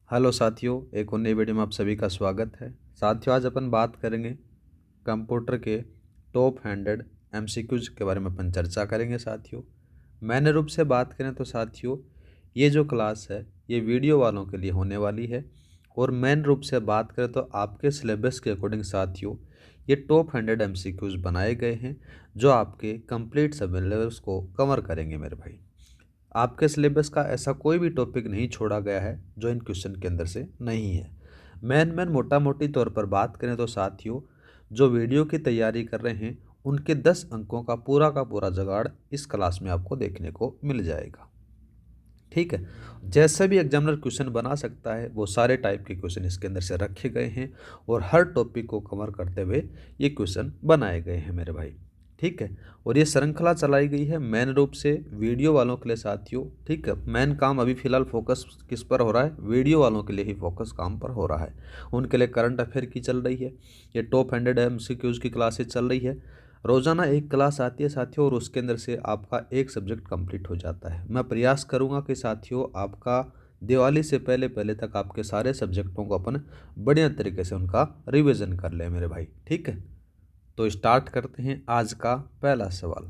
Hello साथियों, एक और नई वीडियो में आप सभी का स्वागत है। साथियों, आज अपन बात करेंगे कंप्यूटर के टॉप 100 एमसीक्यूज के बारे में अपन चर्चा करेंगे। साथियों, मैंने रूप से बात करें तो साथियों, ये जो क्लास है ये वीडियो वालों के लिए होने वाली है। और मेन रूप से बात करें तो आपके सिलेबस के अकॉर्डिंग साथियों ये टॉप 100 एमसीक्यूज बनाए गए हैं जो आपके कंप्लीट सिलेबस को कवर करेंगे मेरे भाई। आपके सिलेबस का ऐसा कोई भी टॉपिक नहीं छोड़ा गया है जो इन क्वेश्चन के अंदर से नहीं है। मैन मोटा मोटी तौर पर बात करें तो साथियों, जो वीडियो की तैयारी कर रहे हैं उनके 10 अंकों का पूरा जुगाड़ इस क्लास में आपको देखने को मिल जाएगा। ठीक है, जैसे भी एग्जामिनर क्वेश्चन बना सकता है वो सारे टाइप के क्वेश्चन इसके अंदर से रखे गए हैं और हर टॉपिक को कवर करते हुए ये क्वेश्चन बनाए गए हैं मेरे भाई। ठीक है, और ये श्रृंखला चलाई गई है मेन रूप से वीडियो वालों के लिए साथियों। ठीक है, मेन काम अभी फिलहाल फोकस किस पर हो रहा है? वीडियो वालों के लिए ही फोकस काम पर हो रहा है। उनके लिए करंट अफेयर की चल रही है, ये टॉप 100 एमसीक्यूज की क्लासेज चल रही है। रोज़ाना एक क्लास आती है साथियों और उसके अंदर से आपका एक सब्जेक्ट कंप्लीट हो जाता है। मैं प्रयास करूंगा कि साथियों आपका दिवाली से पहले पहले तक आपके सारे सब्जेक्टों को अपन बढ़िया तरीके से उनका रिवीजन कर लें मेरे भाई। ठीक है, तो स्टार्ट करते हैं आज का पहला सवाल।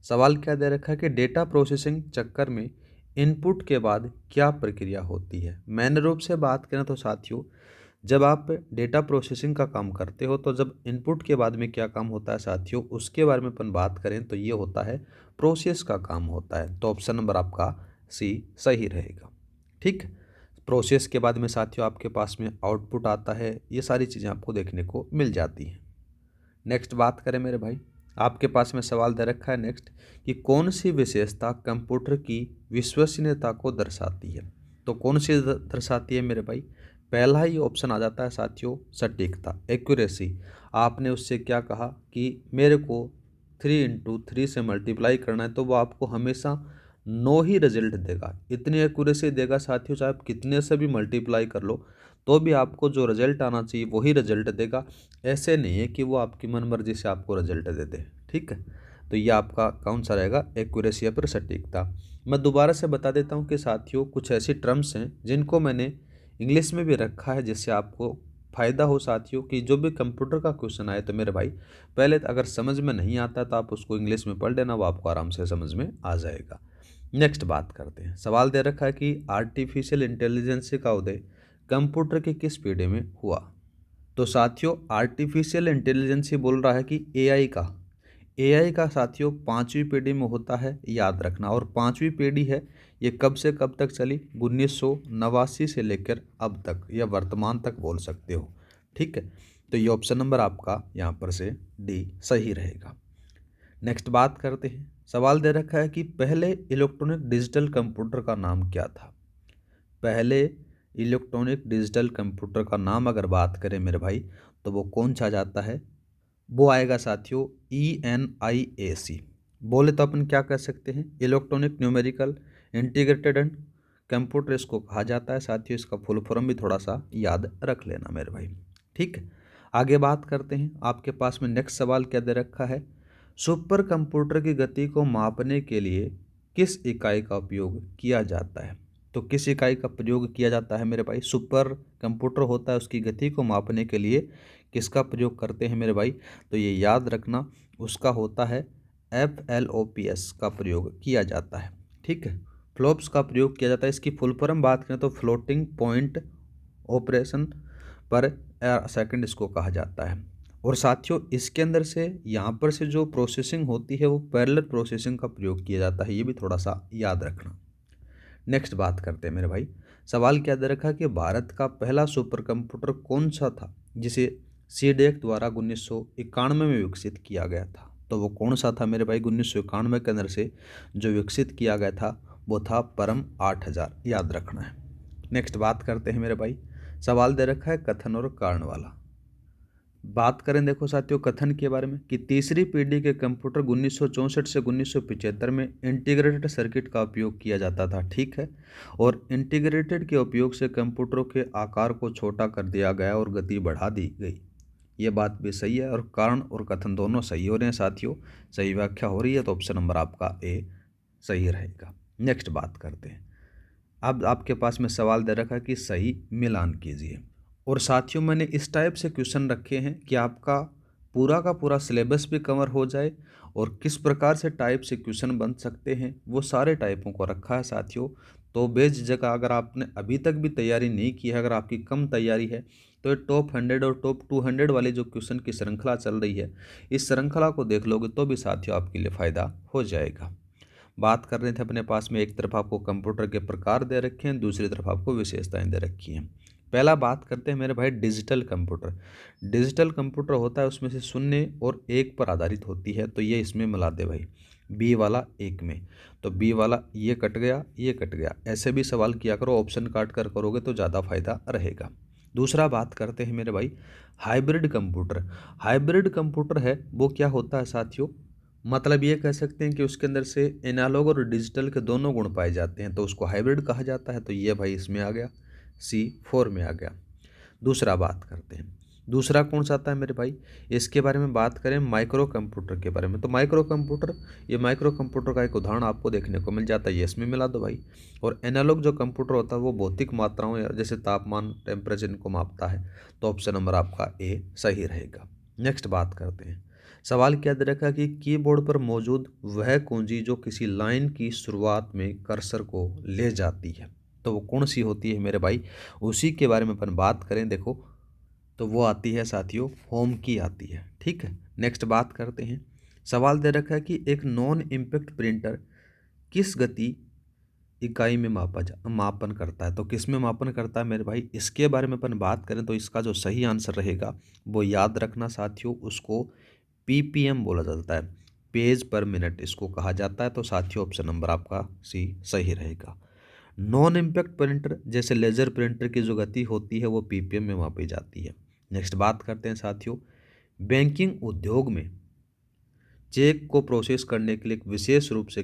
सवाल क्या दे रखा है कि डेटा प्रोसेसिंग चक्कर में इनपुट के बाद क्या प्रक्रिया होती है। मेन रूप से बात करें तो साथियों, जब आप डेटा प्रोसेसिंग का काम करते हो तो जब इनपुट के बाद में क्या काम होता है साथियों, उसके बारे में अपन बात करें तो ये होता है प्रोसेस का काम होता है। तो ऑप्शन नंबर आपका सी सही रहेगा। ठीक, प्रोसेस के बाद में साथियों आपके पास में आउटपुट आता है। ये सारी चीज़ें आपको देखने को मिल जाती हैं। नेक्स्ट बात करें मेरे भाई, आपके पास में सवाल दे रखा है नेक्स्ट कि कौन सी विशेषता कंप्यूटर की विश्वसनीयता को दर्शाती है। तो कौन सी दर्शाती है मेरे भाई? पहला ही ऑप्शन आ जाता है साथियों सटीकता, एक्यूरेसी। आपने उससे क्या कहा कि मेरे को 3 × 3 से मल्टीप्लाई करना है तो वो आपको हमेशा 9 ही रिजल्ट देगा। इतनी एक्यूरेसी देगा साथियों, चाहे आप कितने से भी मल्टीप्लाई कर लो तो भी आपको जो रिजल्ट आना चाहिए वही रिजल्ट देगा। ऐसे नहीं है कि वो आपकी मन मर्जी से आपको रिजल्ट दे दे। ठीक है, तो ये आपका कौन सा रहेगा? एक्यूरेसी या फिर सटीकता। मैं दोबारा से बता देता हूँ कि साथियों कुछ ऐसी टर्म्स हैं जिनको मैंने इंग्लिश में भी रखा है जिससे आपको फ़ायदा हो साथियों कि जो भी कंप्यूटर का क्वेश्चन आए तो मेरे भाई पहले अगर समझ में नहीं आता तो आप उसको इंग्लिश में पढ़ लेना, वो आपको आराम से समझ में आ जाएगा। नेक्स्ट बात करते हैं। सवाल दे रखा है कि आर्टिफिशियल इंटेलिजेंस का उदय कंप्यूटर की किस पीढ़ी में हुआ। तो साथियों आर्टिफिशियल इंटेलिजेंस ही बोल रहा है कि एआई का साथियों 5वीं पीढ़ी में होता है, याद रखना। और 5वीं पीढ़ी है ये कब से कब तक चली? 1989 से लेकर अब तक या वर्तमान तक बोल सकते हो। ठीक है, तो ये ऑप्शन नंबर आपका यहाँ पर से डी सही रहेगा। नेक्स्ट बात करते हैं। सवाल दे रखा है कि पहले इलेक्ट्रॉनिक डिजिटल कंप्यूटर का नाम क्या था। पहले इलेक्ट्रॉनिक डिजिटल कंप्यूटर का नाम अगर बात करें मेरे भाई तो वो कौन सा जाता है? वो आएगा साथियों ENIAC। बोले तो अपन क्या कह सकते हैं? Electronic numerical integrated and computer इसको कहा जाता है साथियों। इसका फुल फॉर्म भी थोड़ा सा याद रख लेना मेरे भाई। ठीक है, आगे बात करते हैं। आपके पास में नेक्स्ट सवाल क्या दे रखा है? सुपर कंप्यूटर की गति को मापने के लिए किस इकाई का उपयोग किया जाता है। तो किस इकाई का प्रयोग किया जाता है मेरे भाई? सुपर कंप्यूटर होता है, उसकी गति को मापने के लिए किसका प्रयोग करते हैं मेरे भाई? तो ये याद रखना, उसका होता है FLOPS का प्रयोग किया जाता है। ठीक है, फ्लॉप्स का प्रयोग किया जाता है। इसकी फुल फॉर्म बात करें तो फ्लोटिंग पॉइंट ऑपरेशन पर सेकंड इसको कहा जाता है। और साथियों इसके अंदर से यहाँ पर से जो प्रोसेसिंग होती है वो पैरेलल प्रोसेसिंग का प्रयोग किया जाता है, ये भी थोड़ा सा याद रखना। नेक्स्ट बात करते हैं मेरे भाई। सवाल क्या दे रखा है कि भारत का पहला सुपर कंप्यूटर कौन सा था जिसे सीडेक द्वारा 1991 में विकसित किया गया था। तो वो कौन सा था मेरे भाई? 1991 के अंदर से जो विकसित किया गया था वो था परम 8000, याद रखना है। नेक्स्ट बात करते हैं मेरे भाई। सवाल दे रखा है कथन और कारण वाला। बात करें देखो साथियों कथन के बारे में कि तीसरी पीढ़ी के कंप्यूटर 1964 से 1975 में इंटीग्रेटेड सर्किट का उपयोग किया जाता था। ठीक है, और इंटीग्रेटेड के उपयोग से कंप्यूटरों के आकार को छोटा कर दिया गया और गति बढ़ा दी गई। ये बात भी सही है और कारण और कथन दोनों सही हो रहे हैं साथियों, सही व्याख्या हो रही है। तो ऑप्शन नंबर आपका ए सही रहेगा। नेक्स्ट बात करते हैं। अब आपके पास में सवाल दे रखा है कि सही मिलान कीजिए। और साथियों मैंने इस टाइप से क्वेश्चन रखे हैं कि आपका पूरा का पूरा सिलेबस भी कवर हो जाए और किस प्रकार से टाइप से क्वेश्चन बन सकते हैं वो सारे टाइपों को रखा है साथियों। तो बेझिझक अगर आपने अभी तक भी तैयारी नहीं की है, अगर आपकी कम तैयारी है, तो ये टॉप 100 और टॉप 200 वाली जो क्वेश्चन की श्रृंखला चल रही है, इस श्रृंखला को देख लोगे तो भी साथियों आपके लिए फ़ायदा हो जाएगा। बात कर रहे थे अपने पास में एक तरफ आपको कंप्यूटर के प्रकार दे रखे हैं, दूसरी तरफ आपको विशेषताएं दे रखी हैं। पहला बात करते हैं मेरे भाई डिजिटल कंप्यूटर। डिजिटल कंप्यूटर होता है उसमें से शून्य और एक पर आधारित होती है, तो ये इसमें मिला दे भाई, बी वाला एक में, तो बी वाला ये कट गया ये कट गया। ऐसे भी सवाल किया करो, ऑप्शन काट कर करोगे तो ज़्यादा फायदा रहेगा। दूसरा बात करते हैं मेरे भाई हाइब्रिड कंप्यूटर। हाइब्रिड कंप्यूटर है वो क्या होता है साथियों, मतलब ये कह सकते हैं कि उसके अंदर से एनालॉग और डिजिटल के दोनों गुण पाए जाते हैं, तो उसको हाइब्रिड कहा जाता है। तो ये भाई इसमें आ गया, C4 में आ गया। दूसरा बात करते हैं, दूसरा कौन सा आता है मेरे भाई, इसके बारे में बात करें माइक्रो कंप्यूटर के बारे में। तो माइक्रो कंप्यूटर, ये माइक्रो कंप्यूटर का एक उदाहरण आपको देखने को मिल जाता है, ये इसमें मिला दो भाई। और एनालॉग जो कंप्यूटर होता है वो भौतिक मात्राओं या जैसे तापमान टेम्परेचर को मापता है, तो ऑप्शन नंबर आपका ए सही रहेगा। नेक्स्ट बात करते हैं, सवाल क्या दे रखा है कि कीबोर्ड पर मौजूद वह कुंजी जो किसी लाइन की शुरुआत में कर्सर को ले जाती है, तो वो कौन सी होती है मेरे भाई, उसी के बारे में अपन बात करें। देखो तो वो आती है साथियों होम की आती है, ठीक है। नेक्स्ट बात करते हैं, सवाल दे रखा है कि एक नॉन इम्पैक्ट प्रिंटर किस गति इकाई में मापन करता है, तो किस में मापन करता है मेरे भाई, इसके बारे में अपन बात करें तो इसका जो सही आंसर रहेगा वो याद रखना साथियों, उसको PPM बोला जाता है, पेज पर मिनट इसको कहा जाता है। तो साथियों ऑप्शन नंबर आपका C सही रहेगा। नॉन इम्पैक्ट प्रिंटर जैसे लेजर प्रिंटर की जो गति होती है वो PPM में मापी जाती है। नेक्स्ट बात करते हैं साथियों, बैंकिंग उद्योग में चेक को प्रोसेस करने के लिए विशेष रूप से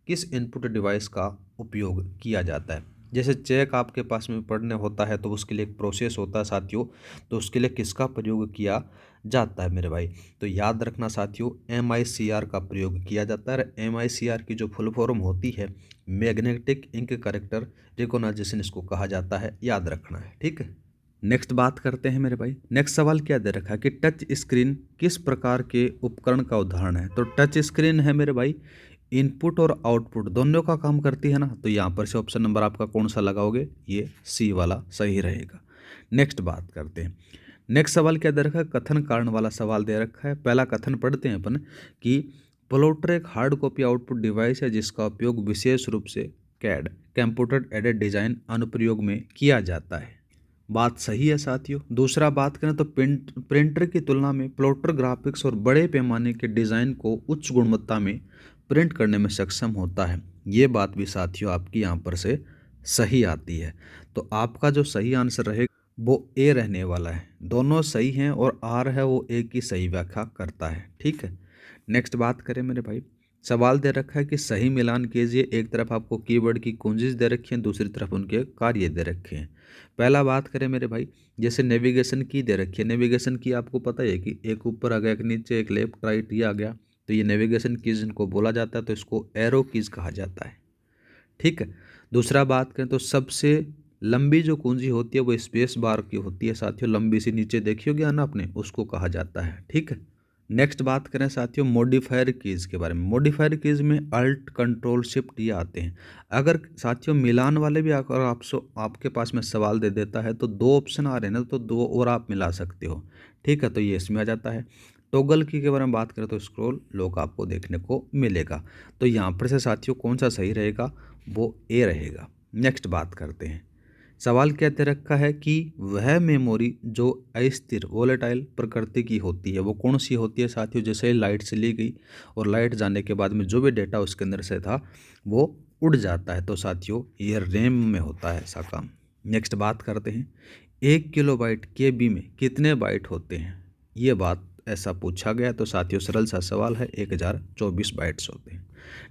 किस इनपुट डिवाइस का उपयोग किया जाता है। जैसे चेक आपके पास में पढ़ने होता है तो उसके लिए एक प्रोसेस होता है साथियों, तो उसके लिए किसका प्रयोग किया जाता है मेरे भाई, तो याद रखना साथियों MICR का प्रयोग किया जाता है। MICR की जो फुल फॉर्म होती है मैग्नेटिक इंक करेक्टर रिकॉग्निशन इसको कहा जाता है, याद रखना है, ठीक है। नेक्स्ट बात करते हैं मेरे भाई, नेक्स्ट सवाल क्या दे रखा है कि टच स्क्रीन किस प्रकार के उपकरण का उदाहरण है। तो टच स्क्रीन है मेरे भाई इनपुट और आउटपुट दोनों का काम करती है ना, तो यहाँ पर से ऑप्शन नंबर आपका कौन सा लगाओगे, ये C वाला सही रहेगा। नेक्स्ट बात करते हैं, नेक्स्ट सवाल क्या दे रखा है, कथन कारण वाला सवाल दे रखा है। पहला कथन पढ़ते हैं अपन कि प्लॉटर एक हार्ड कॉपी आउटपुट डिवाइस है जिसका उपयोग विशेष रूप से CAD कंप्यूटर एडेड डिजाइन अनुप्रयोग में किया जाता है, बात सही है साथियों। दूसरा बात करें तो प्रिंटर की तुलना में प्लॉटर ग्राफिक्स और बड़े पैमाने के डिज़ाइन को उच्च गुणवत्ता में प्रिंट करने में सक्षम होता है, ये बात भी साथियों आपकी यहाँ पर से सही आती है। तो आपका जो सही आंसर रहेगा वो ए रहने वाला है, दोनों सही हैं और आर है वो ए की सही व्याख्या करता है, ठीक है। नेक्स्ट बात करें मेरे भाई, सवाल दे रखा है कि सही मिलान कीजिए। एक तरफ आपको कीवर्ड की कुंजीज दे रखी हैं, दूसरी तरफ उनके कार्य दे रखे हैं। पहला बात करें मेरे भाई, जैसे नेविगेशन की दे रखी है, नेविगेशन की आपको पता है कि एक ऊपर आ गया, एक नीचे, एक लेफ्ट राइट, ये आ गया, तो ये नेविगेशन कीज इनको बोला जाता है, तो इसको एरो कीज कहा जाता है, ठीक है। दूसरा बात करें तो सबसे लंबी जो कुंजी होती है वो स्पेस बार की होती है साथियों, लंबी सी नीचे देखी होगी ना आपने, उसको कहा जाता है, ठीक है। नेक्स्ट बात करें साथियों मॉडिफायर कीज़ के बारे में। मॉडिफायर कीज़ में अल्ट कंट्रोल शिफ्ट ये आते हैं। अगर साथियों मिलान वाले भी अगर आपके पास में सवाल दे देता है तो दो ऑप्शन आ रहे हैं ना, तो दो और आप मिला सकते हो, ठीक है, तो ये इसमें आ जाता है। टॉगल की के बारे में बात करें तो स्क्रॉल लॉक आपको देखने को मिलेगा, तो यहाँ पर से साथियों कौन सा सही रहेगा, वो ए रहेगा। नेक्स्ट बात करते हैं, सवाल क्या दे रखा है कि वह मेमोरी जो अस्थिर वोलेटाइल प्रकृति की होती है वो कौन सी होती है साथियों, जैसे लाइट से ली गई और लाइट जाने के बाद में जो भी डेटा उसके अंदर से था वो उड़ जाता है, तो साथियों ये रैम में होता है ऐसा काम। नेक्स्ट बात करते हैं, 1 किलोबाइट KB में कितने बाइट होते हैं, ये बात ऐसा पूछा गया, तो साथियों सरल सा सवाल है, 1024 बाइट्स होते हैं।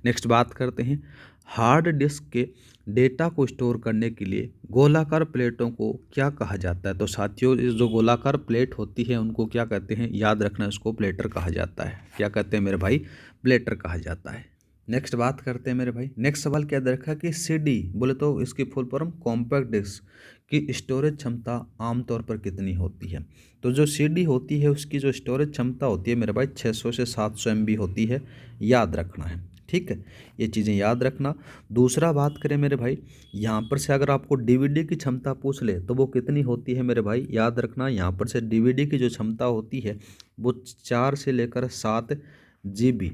नेक्स्ट बात करते हैं, हार्ड डिस्क के डेटा को स्टोर करने के लिए गोलाकार प्लेटों को क्या कहा जाता है। तो साथियों इस जो गोलाकार प्लेट होती है उनको क्या कहते हैं, याद रखना, इसको प्लेटर कहा जाता है। क्या कहते हैं मेरे भाई, प्लेटर कहा जाता है। नेक्स्ट बात करते हैं मेरे भाई। नेक्स्ट सवाल क्या दे रखा है कि सीडी बोले तो इसकी फुल फॉर्म कॉम्पैक्ट डिस्क की स्टोरेज क्षमता आमतौर पर कितनी होती है। तो जो सीडी होती है उसकी जो स्टोरेज क्षमता होती है मेरे भाई 600 से 700 MB होती है, याद रखना है। ठीक है, ये चीज़ें याद रखना। दूसरा बात करें मेरे भाई, यहाँ पर से अगर आपको डीवीडी की क्षमता पूछ ले तो वो कितनी होती है मेरे भाई, याद रखना। यहाँ पर से डीवीडी की जो क्षमता होती है वो 4 से लेकर 7 GB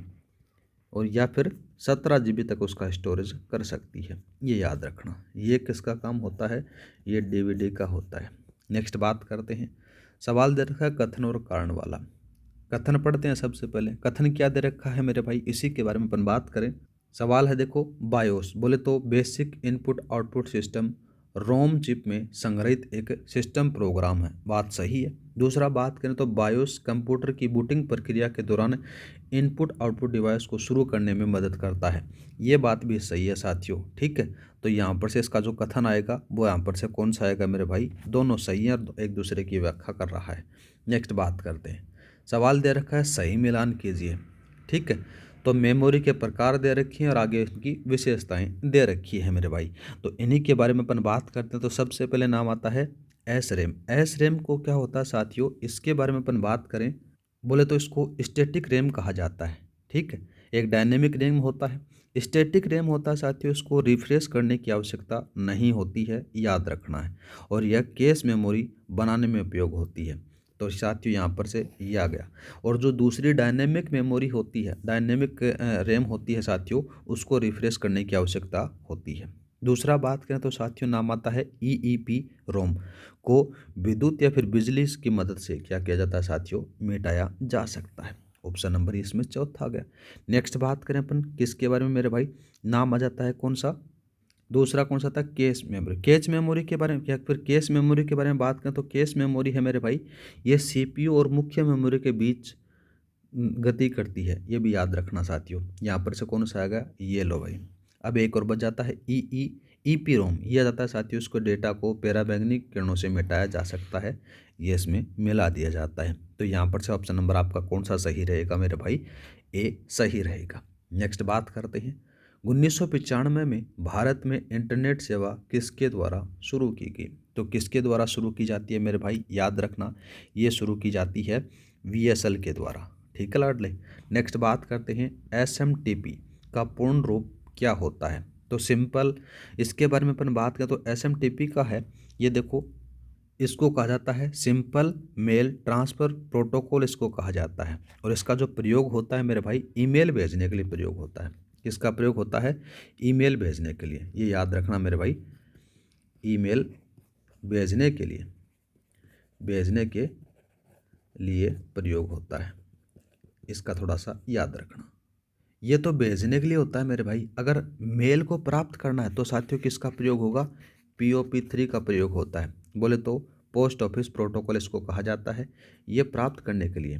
और या फिर 17 GB तक उसका स्टोरेज कर सकती है, ये याद रखना। ये किसका काम होता है, ये डीवीडी का होता है। नेक्स्ट बात करते हैं, सवाल दे रखा है कथन और कारण वाला। कथन पढ़ते हैं सबसे पहले। कथन क्या दे रखा है मेरे भाई, इसी के बारे में अपन बात करें। सवाल है देखो, बायोस बोले तो basic input output system ROM chip में संग्रहित एक सिस्टम प्रोग्राम है, बात सही है। दूसरा बात करें तो बायोस कंप्यूटर की बूटिंग प्रक्रिया के दौरान इनपुट आउटपुट डिवाइस को शुरू करने में मदद करता है, ये बात भी सही है साथियों। ठीक है, तो यहाँ पर से इसका जो कथन आएगा वो यहाँ पर से कौन सा आएगा मेरे भाई, दोनों सही हैं और एक दूसरे की व्याख्या कर रहा है। नेक्स्ट बात करते हैं, सवाल दे रखा है सही मिलान कीजिए। ठीक है, तो मेमोरी के प्रकार दे रखी हैं और आगे इनकी विशेषताएं दे रखी है मेरे भाई। तो इन्हीं के बारे में अपन बात करते हैं। तो सबसे पहले नाम आता है एस रैम। एस रैम को क्या होता है साथियों, इसके बारे में अपन बात करें बोले तो इसको स्टैटिक रैम कहा जाता है। ठीक है, एक डायनेमिक रैम होता है, स्टैटिक रैम होता है साथियों, इसको रिफ्रेश करने की आवश्यकता नहीं होती है, याद रखना है। और यह केस मेमोरी बनाने में उपयोग होती है। तो साथियों यहाँ पर से ये आ गया। और जो दूसरी डायनेमिक मेमोरी होती है, डायनेमिक रैम होती है साथियों, उसको रिफ्रेश करने की आवश्यकता होती है। दूसरा बात करें तो साथियों नाम आता है EEP रोम को विद्युत या फिर बिजली की मदद से क्या किया जाता है साथियों, मिटाया जा सकता है। ऑप्शन नंबर इसमें चौथा आ गया। नेक्स्ट बात करें अपन किसके बारे में मेरे भाई, नाम आ जाता है कौन सा, दूसरा कौन सा था, कैश मेमोरी। कैश मेमोरी के बारे में या फिर कैश मेमोरी के बारे में बात करें तो कैश मेमोरी है मेरे भाई, ये CPU और मुख्य मेमोरी के बीच गति करती है, ये भी याद रखना साथियों। यहाँ पर से कौन सा आएगा, ये लो भाई। अब एक और बच जाता है EP रोम, ये आ जाता है साथियों, उसको डेटा को पैराबैंगनी किरणों से मिटाया जा सकता है, ये इसमें मिला दिया जाता है। तो यहाँ पर से ऑप्शन नंबर आपका कौन सा सही रहेगा मेरे भाई, ए सही रहेगा। नेक्स्ट बात करते हैं, 1995 में भारत में इंटरनेट सेवा किसके द्वारा शुरू की गई। तो किसके द्वारा शुरू की जाती है मेरे भाई, याद रखना, ये शुरू की जाती है VSL के द्वारा। ठीक है लाडले। नेक्स्ट बात करते हैं, SMTP का पूर्ण रूप क्या होता है। तो सिंपल, इसके बारे में अपन बात करें तो SMTP का है, ये देखो, इसको कहा जाता है सिंपल मेल ट्रांसफ़र प्रोटोकॉल, इसको कहा जाता है। और इसका जो प्रयोग होता है मेरे भाई, ईमेल भेजने के लिए प्रयोग होता है। किसका प्रयोग होता है, ईमेल भेजने के लिए, ये याद रखना मेरे भाई, ईमेल भेजने के लिए प्रयोग होता है, इसका थोड़ा सा याद रखना। ये तो भेजने के लिए होता है मेरे भाई, अगर मेल को प्राप्त करना है तो साथियों किसका प्रयोग होगा, POP3 का प्रयोग होता है। बोले तो पोस्ट ऑफिस प्रोटोकॉल इसको कहा जाता है, ये प्राप्त करने के लिए।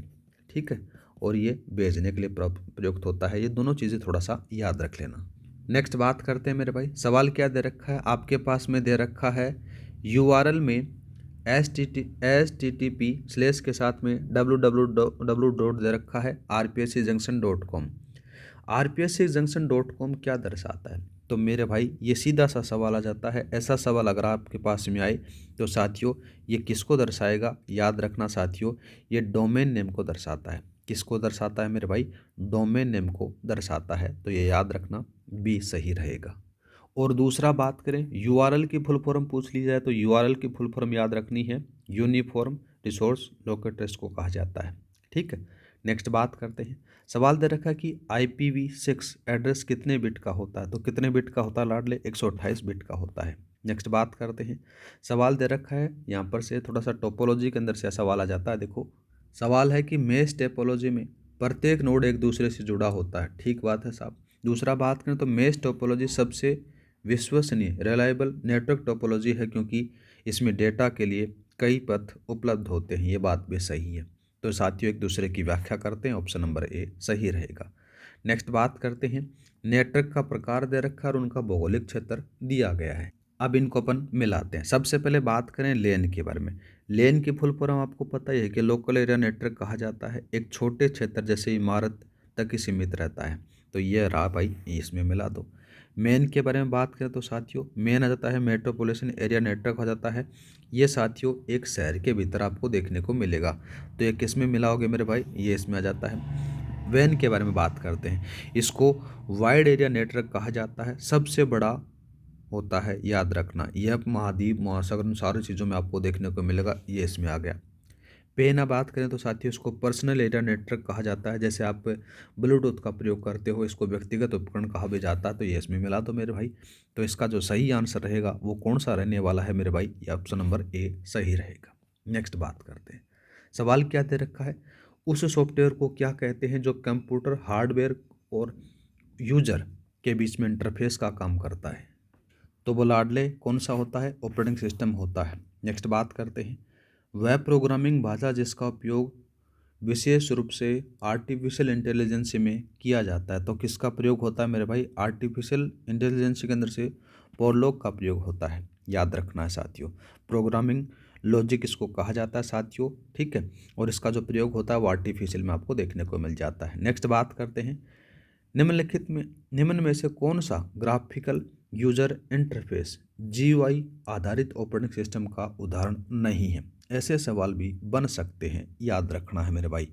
ठीक है, और ये भेजने के लिए प्रयुक्त होता है। ये दोनों चीज़ें थोड़ा सा याद रख लेना। नेक्स्ट बात करते हैं मेरे भाई, सवाल क्या दे रखा है आपके पास में, दे रखा है URL में HTTP स्लैश के साथ में www दे रखा है rpscjunction.com। rpscjunction.com क्या दर्शाता है। तो मेरे भाई ये सीधा सा सवाल आ जाता है, ऐसा सवाल अगर आपके पास में आए तो साथियों ये किसको दर्शाएगा, याद रखना साथियों, ये डोमेन नेम को दर्शाता है। किसको दर्शाता है मेरे भाई, डोमेन नेम को दर्शाता है। तो ये याद रखना, बी सही रहेगा। और दूसरा बात करें, URL की फुल फॉर्म पूछ ली जाए तो URL की फुल फॉर्म याद रखनी है, यूनिफॉर्म रिसोर्स लोकेटर ट्रेस को कहा जाता है। ठीक है, नेक्स्ट बात करते हैं, सवाल दे रखा है कि IPv6 एड्रेस कितने बिट का होता है। तो कितने बिट का होता है लाडले, 128 बिट का होता है। नेक्स्ट बात करते हैं, सवाल दे रखा है, यहाँ पर से थोड़ा सा टोपोलॉजी के अंदर से सवाल आ जाता है। देखो सवाल है कि मेश टोपोलॉजी में प्रत्येक नोड एक दूसरे से जुड़ा होता है, ठीक बात है साहब। दूसरा बात करें तो मेश टोपोलॉजी सबसे विश्वसनीय रिलायबल नेटवर्क टोपोलॉजी है, क्योंकि इसमें डेटा के लिए कई पथ उपलब्ध होते हैं, ये बात भी सही है। तो साथियों एक दूसरे की व्याख्या करते हैं, ऑप्शन नंबर ए सही रहेगा। नेक्स्ट बात करते हैं, नेटवर्क का प्रकार दे रखा है और उनका भौगोलिक क्षेत्र दिया गया है। अब इनको अपन मिलाते हैं। सबसे पहले बात करें लेन के बारे में। लेन की फुल फॉर्म आपको पता ही है कि लोकल एरिया नेटवर्क कहा जाता है, एक छोटे क्षेत्र जैसे इमारत तक ही सीमित रहता है। तो ये रहा भाई, इसमें मिला दो। मेन के बारे में बात करें तो साथियों मेन आ जाता है मेट्रोपॉलिटन एरिया नेटवर्क हो जाता है। ये साथियों एक शहर के भीतर आपको देखने को मिलेगा। तो ये किस में मिला होगा मेरे भाई, ये इसमें आ जाता है। वैन के बारे में बात करते हैं, इसको वाइड एरिया नेटवर्क कहा जाता है। सबसे बड़ा होता है, याद रखना, यह महाद्वीप महासागर उन सारी चीज़ों में आपको देखने को मिलेगा। ये इसमें आ गया। पे ना बात करें तो साथियों इसको पर्सनल एरिया नेटवर्क कहा जाता है। जैसे आप ब्लूटूथ का प्रयोग करते हो, इसको व्यक्तिगत उपकरण कहा भी जाता है। तो ये इसमें मिला दो मेरे भाई। तो इसका जो सही आंसर रहेगा वो कौन सा रहने वाला है मेरे भाई, ये ऑप्शन नंबर ए सही रहेगा। नेक्स्ट बात करते हैं, सवाल क्या दे रखा है, उस सॉफ्टवेयर को क्या कहते हैं जो कंप्यूटर हार्डवेयर और यूजर के बीच में इंटरफेस का काम करता है। तो वो लाडले कौन सा होता है, ऑपरेटिंग सिस्टम होता है। नेक्स्ट बात करते हैं, वह प्रोग्रामिंग भाषा जिसका उपयोग विशेष रूप से आर्टिफिशियल इंटेलिजेंस में किया जाता है। तो किसका प्रयोग होता है मेरे भाई, आर्टिफिशियल इंटेलिजेंस के अंदर से पोरलॉग का प्रयोग होता है। याद रखना है साथियों, प्रोग्रामिंग लॉजिक इसको कहा जाता है साथियों, ठीक है। और इसका जो प्रयोग होता है वो आर्टिफिशियल में आपको देखने को मिल जाता है। नेक्स्ट बात करते हैं, निम्न में से कौन सा ग्राफिकल यूजर इंटरफेस जीयूआई आधारित ऑपरेटिंग सिस्टम का उदाहरण नहीं है। ऐसे सवाल भी बन सकते हैं, याद रखना है मेरे भाई,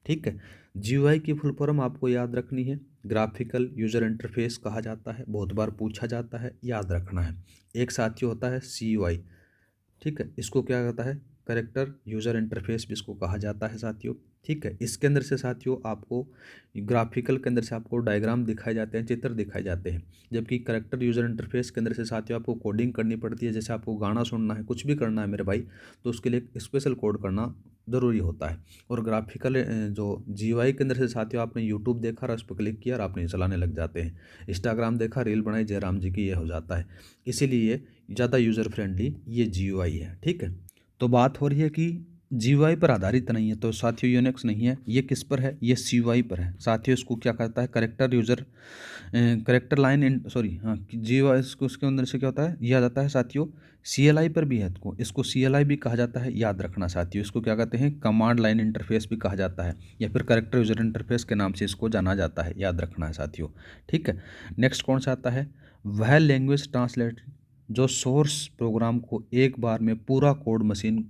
ठीक है। जीयूआई की फुल फॉर्म आपको याद रखनी है, ग्राफिकल यूजर इंटरफेस कहा जाता है, बहुत बार पूछा जाता है, याद रखना है। एक साथियों होता है सीयूआई, ठीक है, इसको क्या कहता है, करेक्टर यूज़र इंटरफेस भी इसको कहा जाता है साथियों, ठीक है। इसके अंदर से साथियों आपको ग्राफिकल के अंदर से आपको डायग्राम दिखाए जाते हैं, चित्र दिखाए जाते हैं। जबकि करेक्टर यूज़र इंटरफेस के अंदर से साथियों आपको कोडिंग करनी पड़ती है। जैसे आपको गाना सुनना है, कुछ भी करना है मेरे भाई, तो उसके लिए स्पेशल कोड करना ज़रूरी होता है। और ग्राफिकल जो जीयूआई के अंदर से साथियों आपने यूट्यूब देखा और उस पर क्लिक किया और आपने चलाने लग जाते हैं। इंस्टाग्राम देखा, रील बनाई जयराम जी की, ये हो जाता है। इसीलिए ज़्यादा यूज़र फ्रेंडली ये जीयूआई है, ठीक है। तो बात हो रही है कि जीयूआई पर आधारित नहीं है, तो साथियों यूनिक्स नहीं है, ये किस पर है, ये सीयूआई पर है साथियों। इसको क्या करता है, character user character line in sorry हाँ जीयूआई, इसको उसके अंदर से क्या होता है, ये आ जाता है साथियों। सीएलआई पर भी है, इसको सीएलआई भी कहा जाता है, याद रखना साथियों। इसको क्या कहते हैं, कमांड लाइन इंटरफेस भी कहा जाता है, या फिर करेक्टर यूज़र इंटरफेस के नाम से इसको जाना जाता है, याद रखना है साथियों, ठीक है। नेक्स्ट कौन सा आता है, वह लैंग्वेज ट्रांसलेट जो सोर्स प्रोग्राम को एक बार में पूरा कोड मशीन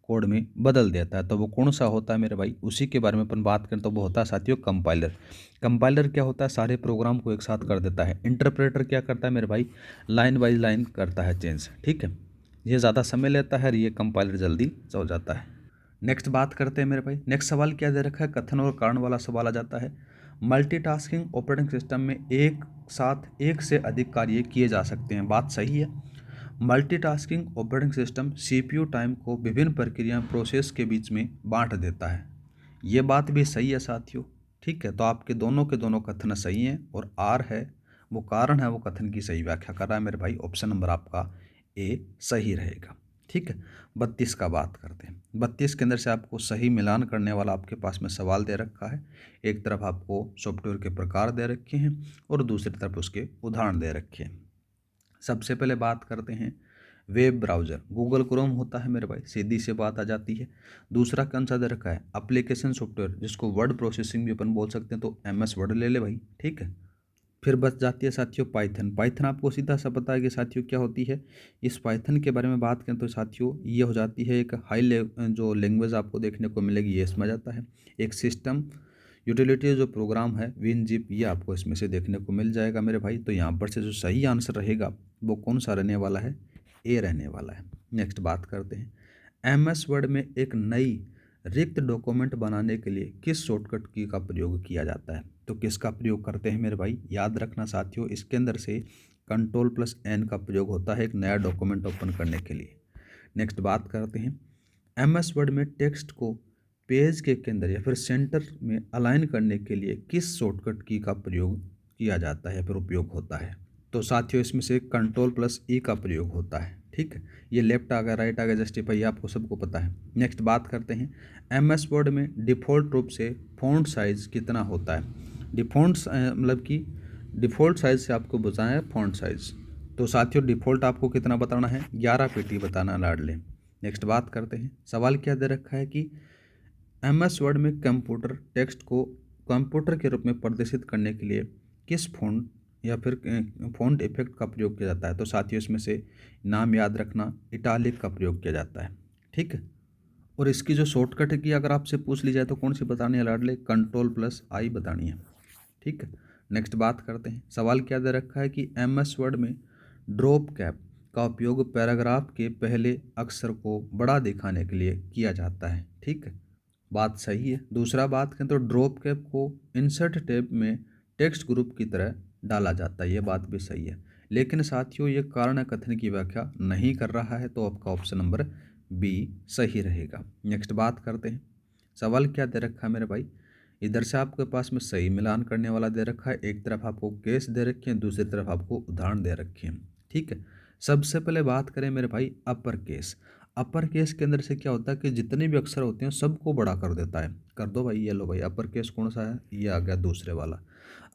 कोड में बदल देता है। तो वो कौन सा होता है मेरे भाई, उसी के बारे में अपन बात करें तो वो होता है साथियों कंपाइलर। कंपाइलर क्या होता है, सारे प्रोग्राम को एक साथ कर देता है। इंटरप्रेटर क्या करता है मेरे भाई, लाइन बाई लाइन करता है चेंज, ठीक है। ये ज़्यादा समय लेता है और ये कंपाइलर जल्दी हो जाता है। नेक्स्ट बात करते हैं मेरे भाई, नेक्स्ट सवाल क्या दे रखा है, कथन और कारण वाला सवाल आ जाता है। मल्टीटास्किंग ऑपरेटिंग सिस्टम में एक साथ एक से अधिक कार्य किए जा सकते हैं, बात सही है। Multitasking operating system CPU time को विभिन्न प्रक्रिया प्रोसेस के बीच में बांट देता है, ये बात भी सही है साथियों, ठीक है। तो आपके दोनों के दोनों कथन सही हैं, और आर है वो कारण है, वो कथन की सही व्याख्या कर रहा है मेरे भाई। ऑप्शन नंबर आपका ए सही रहेगा, ठीक है। 32 का बात करते हैं, 32 के अंदर से आपको सही मिलान करने वाला आपके पास में सवाल दे रखा है। एक तरफ आपको सॉफ्टवेयर के प्रकार दे रखे हैं और दूसरी तरफ उसके उदाहरण दे रखे हैं। सबसे पहले बात करते हैं वेब ब्राउज़र, गूगल क्रोम होता है मेरे भाई, सीधी सी बात आ जाती है। दूसरा कौन सा दे रखा है, एप्लीकेशन सॉफ्टवेयर जिसको वर्ड प्रोसेसिंग भी अपन बोल सकते हैं, तो एमएस वर्ड ले ले भाई, ठीक है। फिर बच जाती है साथियों पाइथन। पाइथन आपको सीधा सा पता है कि साथियों क्या होती है। इस पाइथन के बारे में बात करें तो साथियों ये हो जाती है एक जो लैंग्वेज आपको देखने को मिलेगी, ये इसमें जाता है। एक सिस्टम यूटिलिटी जो प्रोग्राम है विनजिप, ये आपको इसमें से देखने को मिल जाएगा मेरे भाई। तो यहाँ पर से जो सही आंसर रहेगा वो कौन सा रहने वाला है, ए रहने वाला है। नेक्स्ट बात करते हैं, एमएस वर्ड में एक नई रिक्त डॉक्यूमेंट बनाने के लिए किस शॉर्टकट की का प्रयोग किया जाता है। तो किसका प्रयोग करते हैं मेरे भाई, याद रखना साथियों, इसके अंदर से Ctrl+N का प्रयोग होता है एक नया डॉक्यूमेंट ओपन करने के लिए। नेक्स्ट बात करते हैं, एमएस वर्ड में टेक्स्ट को पेज के केंद्र या फिर सेंटर में अलाइन करने के लिए किस शॉर्टकट की का प्रयोग किया जाता है या फिर उपयोग होता है। तो साथियों इसमें से Ctrl+E का प्रयोग होता है, ठीक है। ये लेफ्ट आ गया, राइट आ गया, जस्टिफाई आपको सबको पता है। नेक्स्ट बात करते हैं, एमएस वर्ड में डिफ़ॉल्ट रूप से फ़ॉन्ट साइज़ कितना होता है। मतलब कि डिफ़ॉल्ट साइज़ से आपको बताना है फ़ॉन्ट साइज़। तो साथियों डिफ़ॉल्ट आपको कितना बताना है, 11 पीटी बताना लाड लें। नेक्स्ट बात करते हैं, सवाल क्या दे रखा है कि एमएस वर्ड में कंप्यूटर टेक्स्ट को कंप्यूटर के रूप में प्रदर्शित करने के लिए किस फ़ॉन्ट या फिर फ़ॉन्ट इफेक्ट का प्रयोग किया जाता है? तो साथियों इसमें से नाम याद रखना, इटालिक का प्रयोग किया जाता है। ठीक है, और इसकी जो शॉर्टकट की अगर आपसे पूछ ली जाए तो कौन सी बतानी है लाडले? Ctrl+I बतानी है। ठीक है, नेक्स्ट बात करते हैं। सवाल क्या दे रखा है कि MS वर्ड में ड्रॉप कैप का उपयोग पैराग्राफ के पहले अक्षर को बड़ा दिखाने के लिए किया जाता है। ठीक है, बात सही है। दूसरा बात करें तो ड्रॉप कैप को इंसर्ट टैब में टेक्स्ट ग्रुप की तरह डाला जाता है, ये बात भी सही है। लेकिन साथियों ये कारण कथन की व्याख्या नहीं कर रहा है, तो आपका ऑप्शन नंबर बी सही रहेगा। नेक्स्ट बात करते हैं। सवाल क्या दे रखा है मेरे भाई? इधर से आपके पास में सही मिलान करने वाला दे रखा है, एक तरफ आपको केस दे रखे हैं, दूसरी तरफ आपको उदाहरण दे रखे हैं। ठीक है, सबसे पहले बात करें मेरे भाई अपर केस। अपर केस के अंदर से क्या होता है कि जितने भी अक्षर होते हैं सबको बड़ा कर देता है। कर दो भाई, ये लो भाई, अपर केस कौन सा है? ये आ गया दूसरे वाला।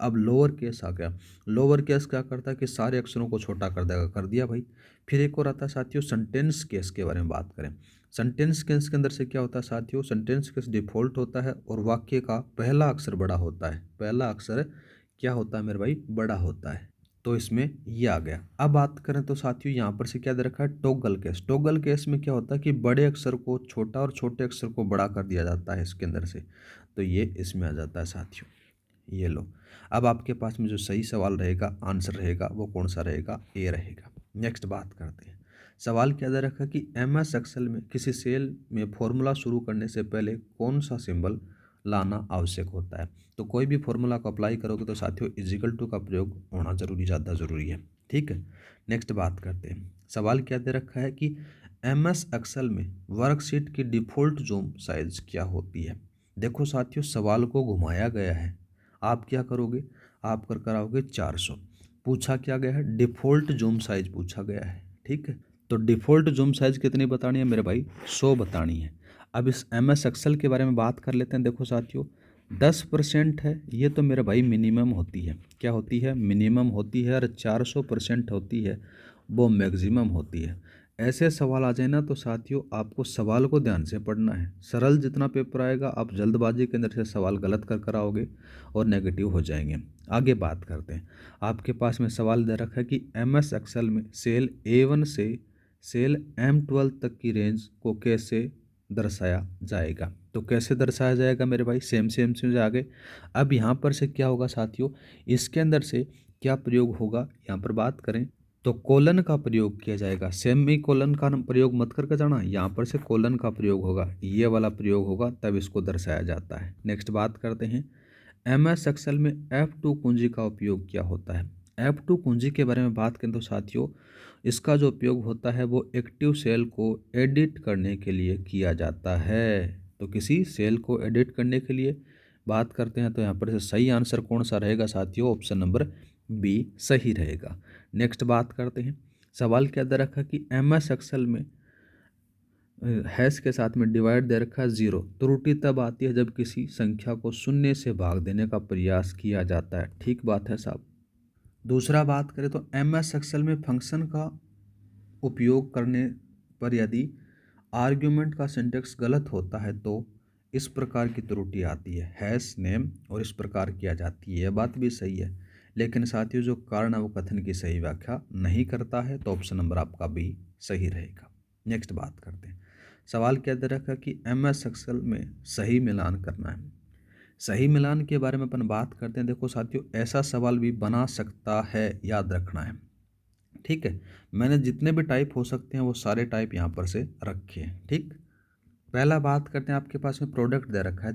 अब लोअर केस आ गया। लोअर केस क्या करता है कि सारे अक्षरों को छोटा कर देगा, कर दिया भाई। फिर एक और आता है साथियों सेंटेंस केस के बारे में बात करें। सेंटेंस केस के अंदर से क्या होता है साथियों? सेंटेंस केस डिफॉल्ट होता है और वाक्य का पहला अक्षर बड़ा होता है। पहला अक्षर क्या होता है मेरे भाई? बड़ा होता है। तो इसमें ये आ गया। अब बात करें तो साथियों यहाँ पर से क्या दे रखा है? Toggle case. टॉगल केस में क्या होता है कि बड़े अक्षर को छोटा और छोटे अक्षर को बड़ा कर दिया जाता है इसके अंदर से, तो ये इसमें आ जाता है साथियों। ये लो, अब आपके पास में जो सही सवाल रहेगा, आंसर रहेगा, वो कौन सा रहेगा? ए रहेगा। नेक्स्ट बात करते हैं। सवाल क्या दे रखा है कि MS एक्सेल में किसी सेल में फॉर्मूला शुरू करने से पहले कौन सा सिंबल लाना आवश्यक होता है? तो कोई भी फॉर्मूला को अप्लाई करोगे तो साथियों इजिकल टू का प्रयोग होना जरूरी, ज़्यादा ज़रूरी है। ठीक है, नेक्स्ट बात करते हैं। सवाल क्या दे रखा है कि MS एक्सेल में वर्कशीट की डिफ़ॉल्ट जूम साइज क्या होती है? देखो साथियों, सवाल को घुमाया गया है। आप क्या करोगे? आप कर कराओगे 400। पूछा क्या गया है? डिफ़ॉल्ट जूम साइज पूछा गया है। ठीक है, तो डिफ़ॉल्ट जूम साइज कितनी बतानी है मेरे भाई? 100 बतानी है। अब इस MS एक्सेल के बारे में बात कर लेते हैं। देखो साथियों, 10% है ये तो मेरे भाई मिनिमम होती है। क्या होती है? मिनिमम होती है। और 400% होती है वो मैक्सिमम होती है। ऐसे सवाल आ जाए ना तो साथियों आपको सवाल को ध्यान से पढ़ना है। सरल जितना पेपर आएगा आप जल्दबाजी के अंदर से सवाल गलत कर कर आओगे और नेगेटिव हो जाएंगे। आगे बात करते हैं। आपके पास में सवाल दे रखा है कि MS एक्सेल में सेल A1 से सेल M12 तक की रेंज को कैसे दर्शाया जाएगा? तो कैसे दर्शाया जाएगा मेरे भाई? सेम सेम से आगे। अब यहाँ पर से क्या होगा साथियों? इसके अंदर से क्या प्रयोग होगा? यहाँ पर बात करें तो कोलन का प्रयोग किया जाएगा। सेमी कोलन का प्रयोग मत करके जाना, यहाँ पर से कोलन का प्रयोग होगा, ये वाला प्रयोग होगा, तब इसको दर्शाया जाता है। नेक्स्ट बात करते हैं। MS एक्सेल में F2 कुंजी का उपयोग क्या होता है? F2 कुंजी के बारे में बात करें तो साथियों इसका जो उपयोग होता है वो एक्टिव सेल को एडिट करने के लिए किया जाता है। तो किसी सेल को एडिट करने के लिए बात करते हैं, तो यहाँ पर से सही आंसर कौन सा रहेगा साथियों? ऑप्शन नंबर बी सही रहेगा। नेक्स्ट बात करते हैं। सवाल क्या दे रखा कि MS एक्सेल में हैश के साथ में डिवाइड दे रखा है 0। त्रुटि तब आती है जब किसी संख्या को शून्य से भाग देने का प्रयास किया जाता है। ठीक बात है साहब। दूसरा बात करें तो MS एक्सेल में फंक्शन का उपयोग करने पर यदि आर्ग्यूमेंट का सिंटेक्स गलत होता है तो इस प्रकार की त्रुटि आती है, हैश नेम और इस प्रकार किया जाती है। यह बात भी सही है, लेकिन साथियों जो कारण है वो कथन की सही व्याख्या नहीं करता है, तो ऑप्शन नंबर आपका बी सही रहेगा। नेक्स्ट बात करते हैं। सवाल क्या दे रखा कि MS एक्सेल में सही मिलान करना है। सही मिलान के बारे में अपन बात करते हैं। देखो साथियों, ऐसा सवाल भी बना सकता है, याद रखना है। ठीक है, मैंने जितने भी टाइप हो सकते हैं वो सारे टाइप यहाँ पर से रखे हैं। ठीक, पहला बात करते हैं। आपके पास में प्रोडक्ट दे रखा है,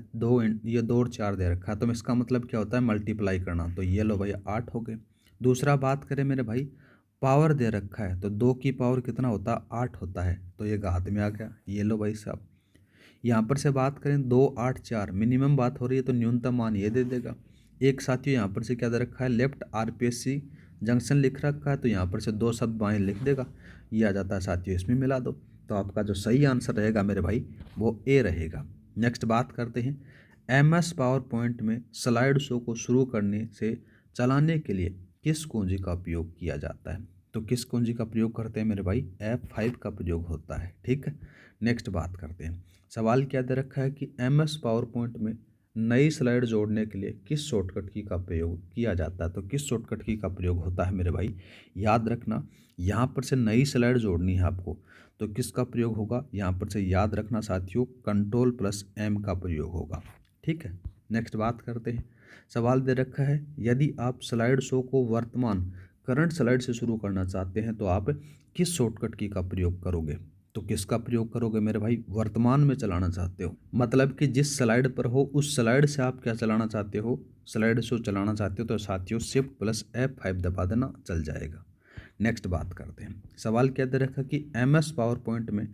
ये 2 और 4 दे रखा है, तो इसका मतलब क्या होता है? मल्टीप्लाई करना। तो ये लो भाई 8 हो गए। दूसरा बात करें मेरे भाई, पावर दे रखा है, तो 2 की पावर कितना होता है? 8 होता है, तो ये घात में आ गया। ये लो भाई साहब। यहाँ पर से बात करें 2 8 4 मिनिमम बात हो रही है, तो न्यूनतम मान ये दे देगा। एक साथियों यहाँ पर से क्या दे रखा है? लेफ्ट RPSC जंक्शन लिख रखा है, तो यहाँ पर से 2 शब्द बाएं लिख देगा, ये आ जाता है साथियों, इसमें मिला दो। तो आपका जो सही आंसर रहेगा मेरे भाई वो ए रहेगा। नेक्स्ट बात करते हैं। MS पावर पॉइंट में स्लाइड शो को शुरू करने से चलाने के लिए किस कुंजी का उपयोग किया जाता है? तो किस कुंजी का प्रयोग करते हैं मेरे भाई? F5 का प्रयोग होता है। ठीक है, नेक्स्ट बात करते हैं। सवाल क्या दे रखा है कि MS पावर पॉइंट में नई स्लाइड जोड़ने के लिए किस शॉर्टकट की का प्रयोग किया जाता है? तो किस शॉर्टकट की का प्रयोग होता है मेरे भाई? याद रखना, यहाँ पर से नई स्लाइड जोड़नी है आपको, तो किसका प्रयोग होगा? यहाँ पर से याद रखना साथियों, Ctrl+M का प्रयोग होगा। ठीक है, नेक्स्ट बात करते हैं। सवाल दे रखा है, यदि आप स्लाइड शो को वर्तमान करंट स्लाइड से शुरू करना चाहते हैं तो आप किस शॉर्टकट की का प्रयोग करोगे? तो किसका प्रयोग करोगे मेरे भाई? वर्तमान में चलाना चाहते हो, मतलब कि जिस स्लाइड पर हो उस स्लाइड से आप क्या चलाना चाहते हो? स्लाइड शो चलाना चाहते हो तो साथियों Shift+F5 दबा देना, चल जाएगा। नेक्स्ट बात करते हैं। सवाल क्या दे रखा कि MS पावर पॉइंट में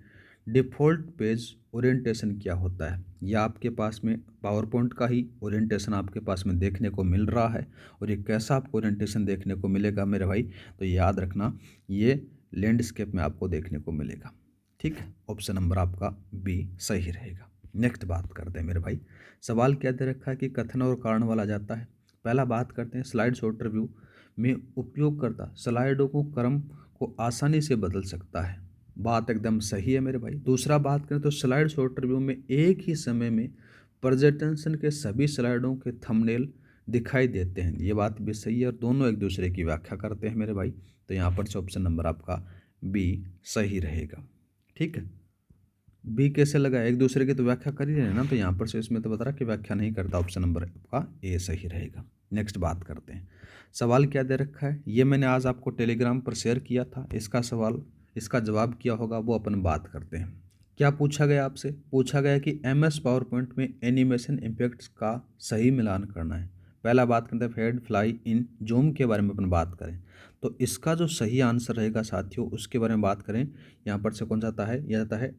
डिफ़ॉल्ट पेज ओरिएंटेशन क्या होता है? या आपके पास में पावर पॉइंट का ही ओरिएंटेशन आपके पास में देखने को मिल रहा है, और ये कैसा आपको ओरिएंटेशन देखने को मिलेगा मेरे भाई? तो याद रखना, ये लैंडस्केप में आपको देखने को मिलेगा। ठीक है, ऑप्शन नंबर आपका बी सही रहेगा। नेक्स्ट बात करते हैं मेरे भाई। सवाल क्या दे रखा है कि कथन और कारण वाला जाता है। पहला बात करते हैं, स्लाइड शॉर्ट रिव्यू में उपयोगकर्ता स्लाइडों को क्रम को आसानी से बदल सकता है। बात एकदम सही है मेरे भाई। दूसरा बात करें तो स्लाइड शॉर्ट रिव्यू में एक ही समय में प्रेजेंटेशन के सभी स्लाइडों के थंबनेल दिखाई देते हैं। ये बात भी सही है, और दोनों एक दूसरे की व्याख्या करते हैं मेरे भाई। तो यहाँ पर से ऑप्शन नंबर आपका बी सही रहेगा। ठीक है, बी कैसे लगा? एक दूसरे की तो व्याख्या कर ही रहे हैं ना, तो यहाँ पर से इसमें तो बता रहा कि व्याख्या नहीं करता, ऑप्शन नंबर आपका ए सही रहेगा। नेक्स्ट बात करते हैं। सवाल क्या दे रखा है, ये मैंने आज आपको टेलीग्राम पर शेयर किया था। इसका जवाब क्या होगा वो अपन बात करते हैं। क्या पूछा गया आपसे? पूछा गया कि MS पावर पॉइंट में एनिमेशन इम्पैक्ट्स का सही मिलान करना है। पहला बात करते हैं फेड फ्लाई इन जूम के बारे में अपन बात करें, तो इसका जो सही आंसर रहेगा साथियों, उसके बारे में बात करें। यहाँ पर से कौन सा आता है? यह आता है,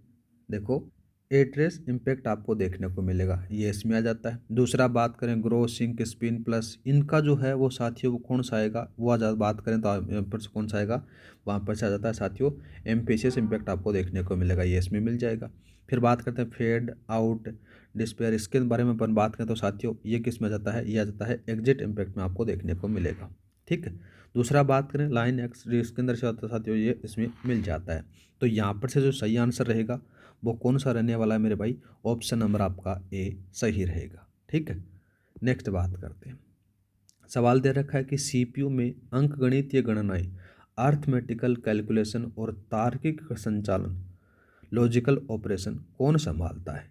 देखो, एट्रेस इम्पैक्ट आपको देखने को मिलेगा, ये इसमें आ जाता है। दूसरा बात करें ग्रो सिंक स्पिन प्लस, इनका जो है वो साथियों वो कौन सा आएगा? वो आ बात करें तो यहाँ पर से कौन सा आएगा? वहाँ पर से आ जाता है साथियों एम्फेसिस इम्पैक्ट आपको देखने को मिलेगा, ये इसमें मिल जाएगा। फिर बात करते हैं फेड आउट डिस्पेयर, इसके बारे में अपन बात करें तो साथियों ये किस में आ जाता है? ये आ जाता है एग्जिट इम्पैक्ट में आपको देखने को मिलेगा। ठीक है, दूसरा बात करें लाइन एक्स, इसके अंदर से आता है साथियों, ये इसमें मिल जाता है। तो यहाँ पर से जो सही आंसर रहेगा वो कौन सा रहने वाला है मेरे भाई? ऑप्शन नंबर आपका ए सही रहेगा। ठीक है, नेक्स्ट बात करते हैं। सवाल दे रखा है कि CPU में अंकगणितीय गणनाएं, अर्थमेटिकल कैलकुलेशन और तार्किक संचालन, लॉजिकल ऑपरेशन कौन संभालता है?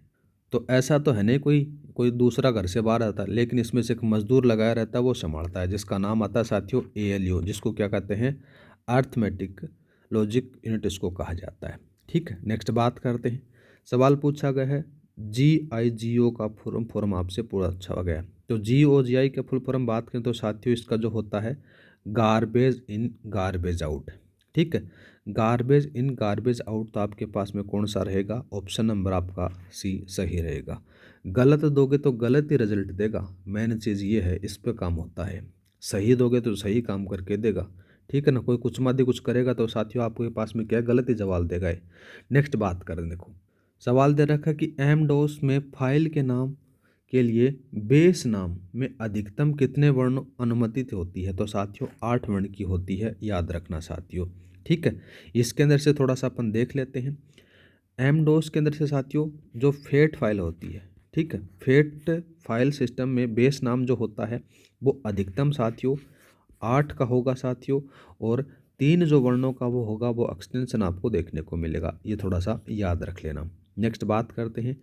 तो ऐसा तो है नहीं कोई दूसरा घर से बाहर आता है, लेकिन इसमें से एक मजदूर लगाया रहता है, वो संभालता है, जिसका नाम आता है साथियों ALU, जिसको क्या कहते हैं? अर्थमेटिक लॉजिक यूनिट इसको कहा जाता है। ठीक है, नेक्स्ट बात करते हैं। सवाल पूछा गया है GIGO का फुल फॉर्म आपसे पूछा गया है। तो GOGI के फुल फॉर्म बात करें तो साथियों इसका जो होता है गार्बेज इन गार्बेज आउट। ठीक है, गार्बेज इन गार्बेज आउट, तो आपके पास में कौन सा रहेगा? ऑप्शन नंबर आपका सी सही रहेगा। गलत दोगे तो गलत ही रिजल्ट देगा, मेन चीज़ ये है, इस पे काम होता है। सही दोगे तो सही काम करके देगा। ठीक है ना, कोई कुछ मध्य कुछ करेगा तो साथियों आपके पास में क्या गलत ही जवाब देगा। नेक्स्ट बात करें, देखो सवाल दे रखा है कि एमडोस में फाइल के नाम के लिए बेस नाम में अधिकतम कितने वर्ण अनुमतित होती है? तो साथियों 8 वर्ण की होती है, याद रखना साथियों। ठीक है, इसके अंदर से थोड़ा सा अपन देख लेते हैं। एमडोस के अंदर से साथियों जो फेट फाइल होती है, ठीक है, फेट फाइल सिस्टम में बेस नाम जो होता है वो अधिकतम साथियों 8 का होगा साथियों, और 3 जो वर्णों का वो होगा वो एक्सटेंशन आपको देखने को मिलेगा, ये थोड़ा सा याद रख लेना। नेक्स्ट बात करते हैं,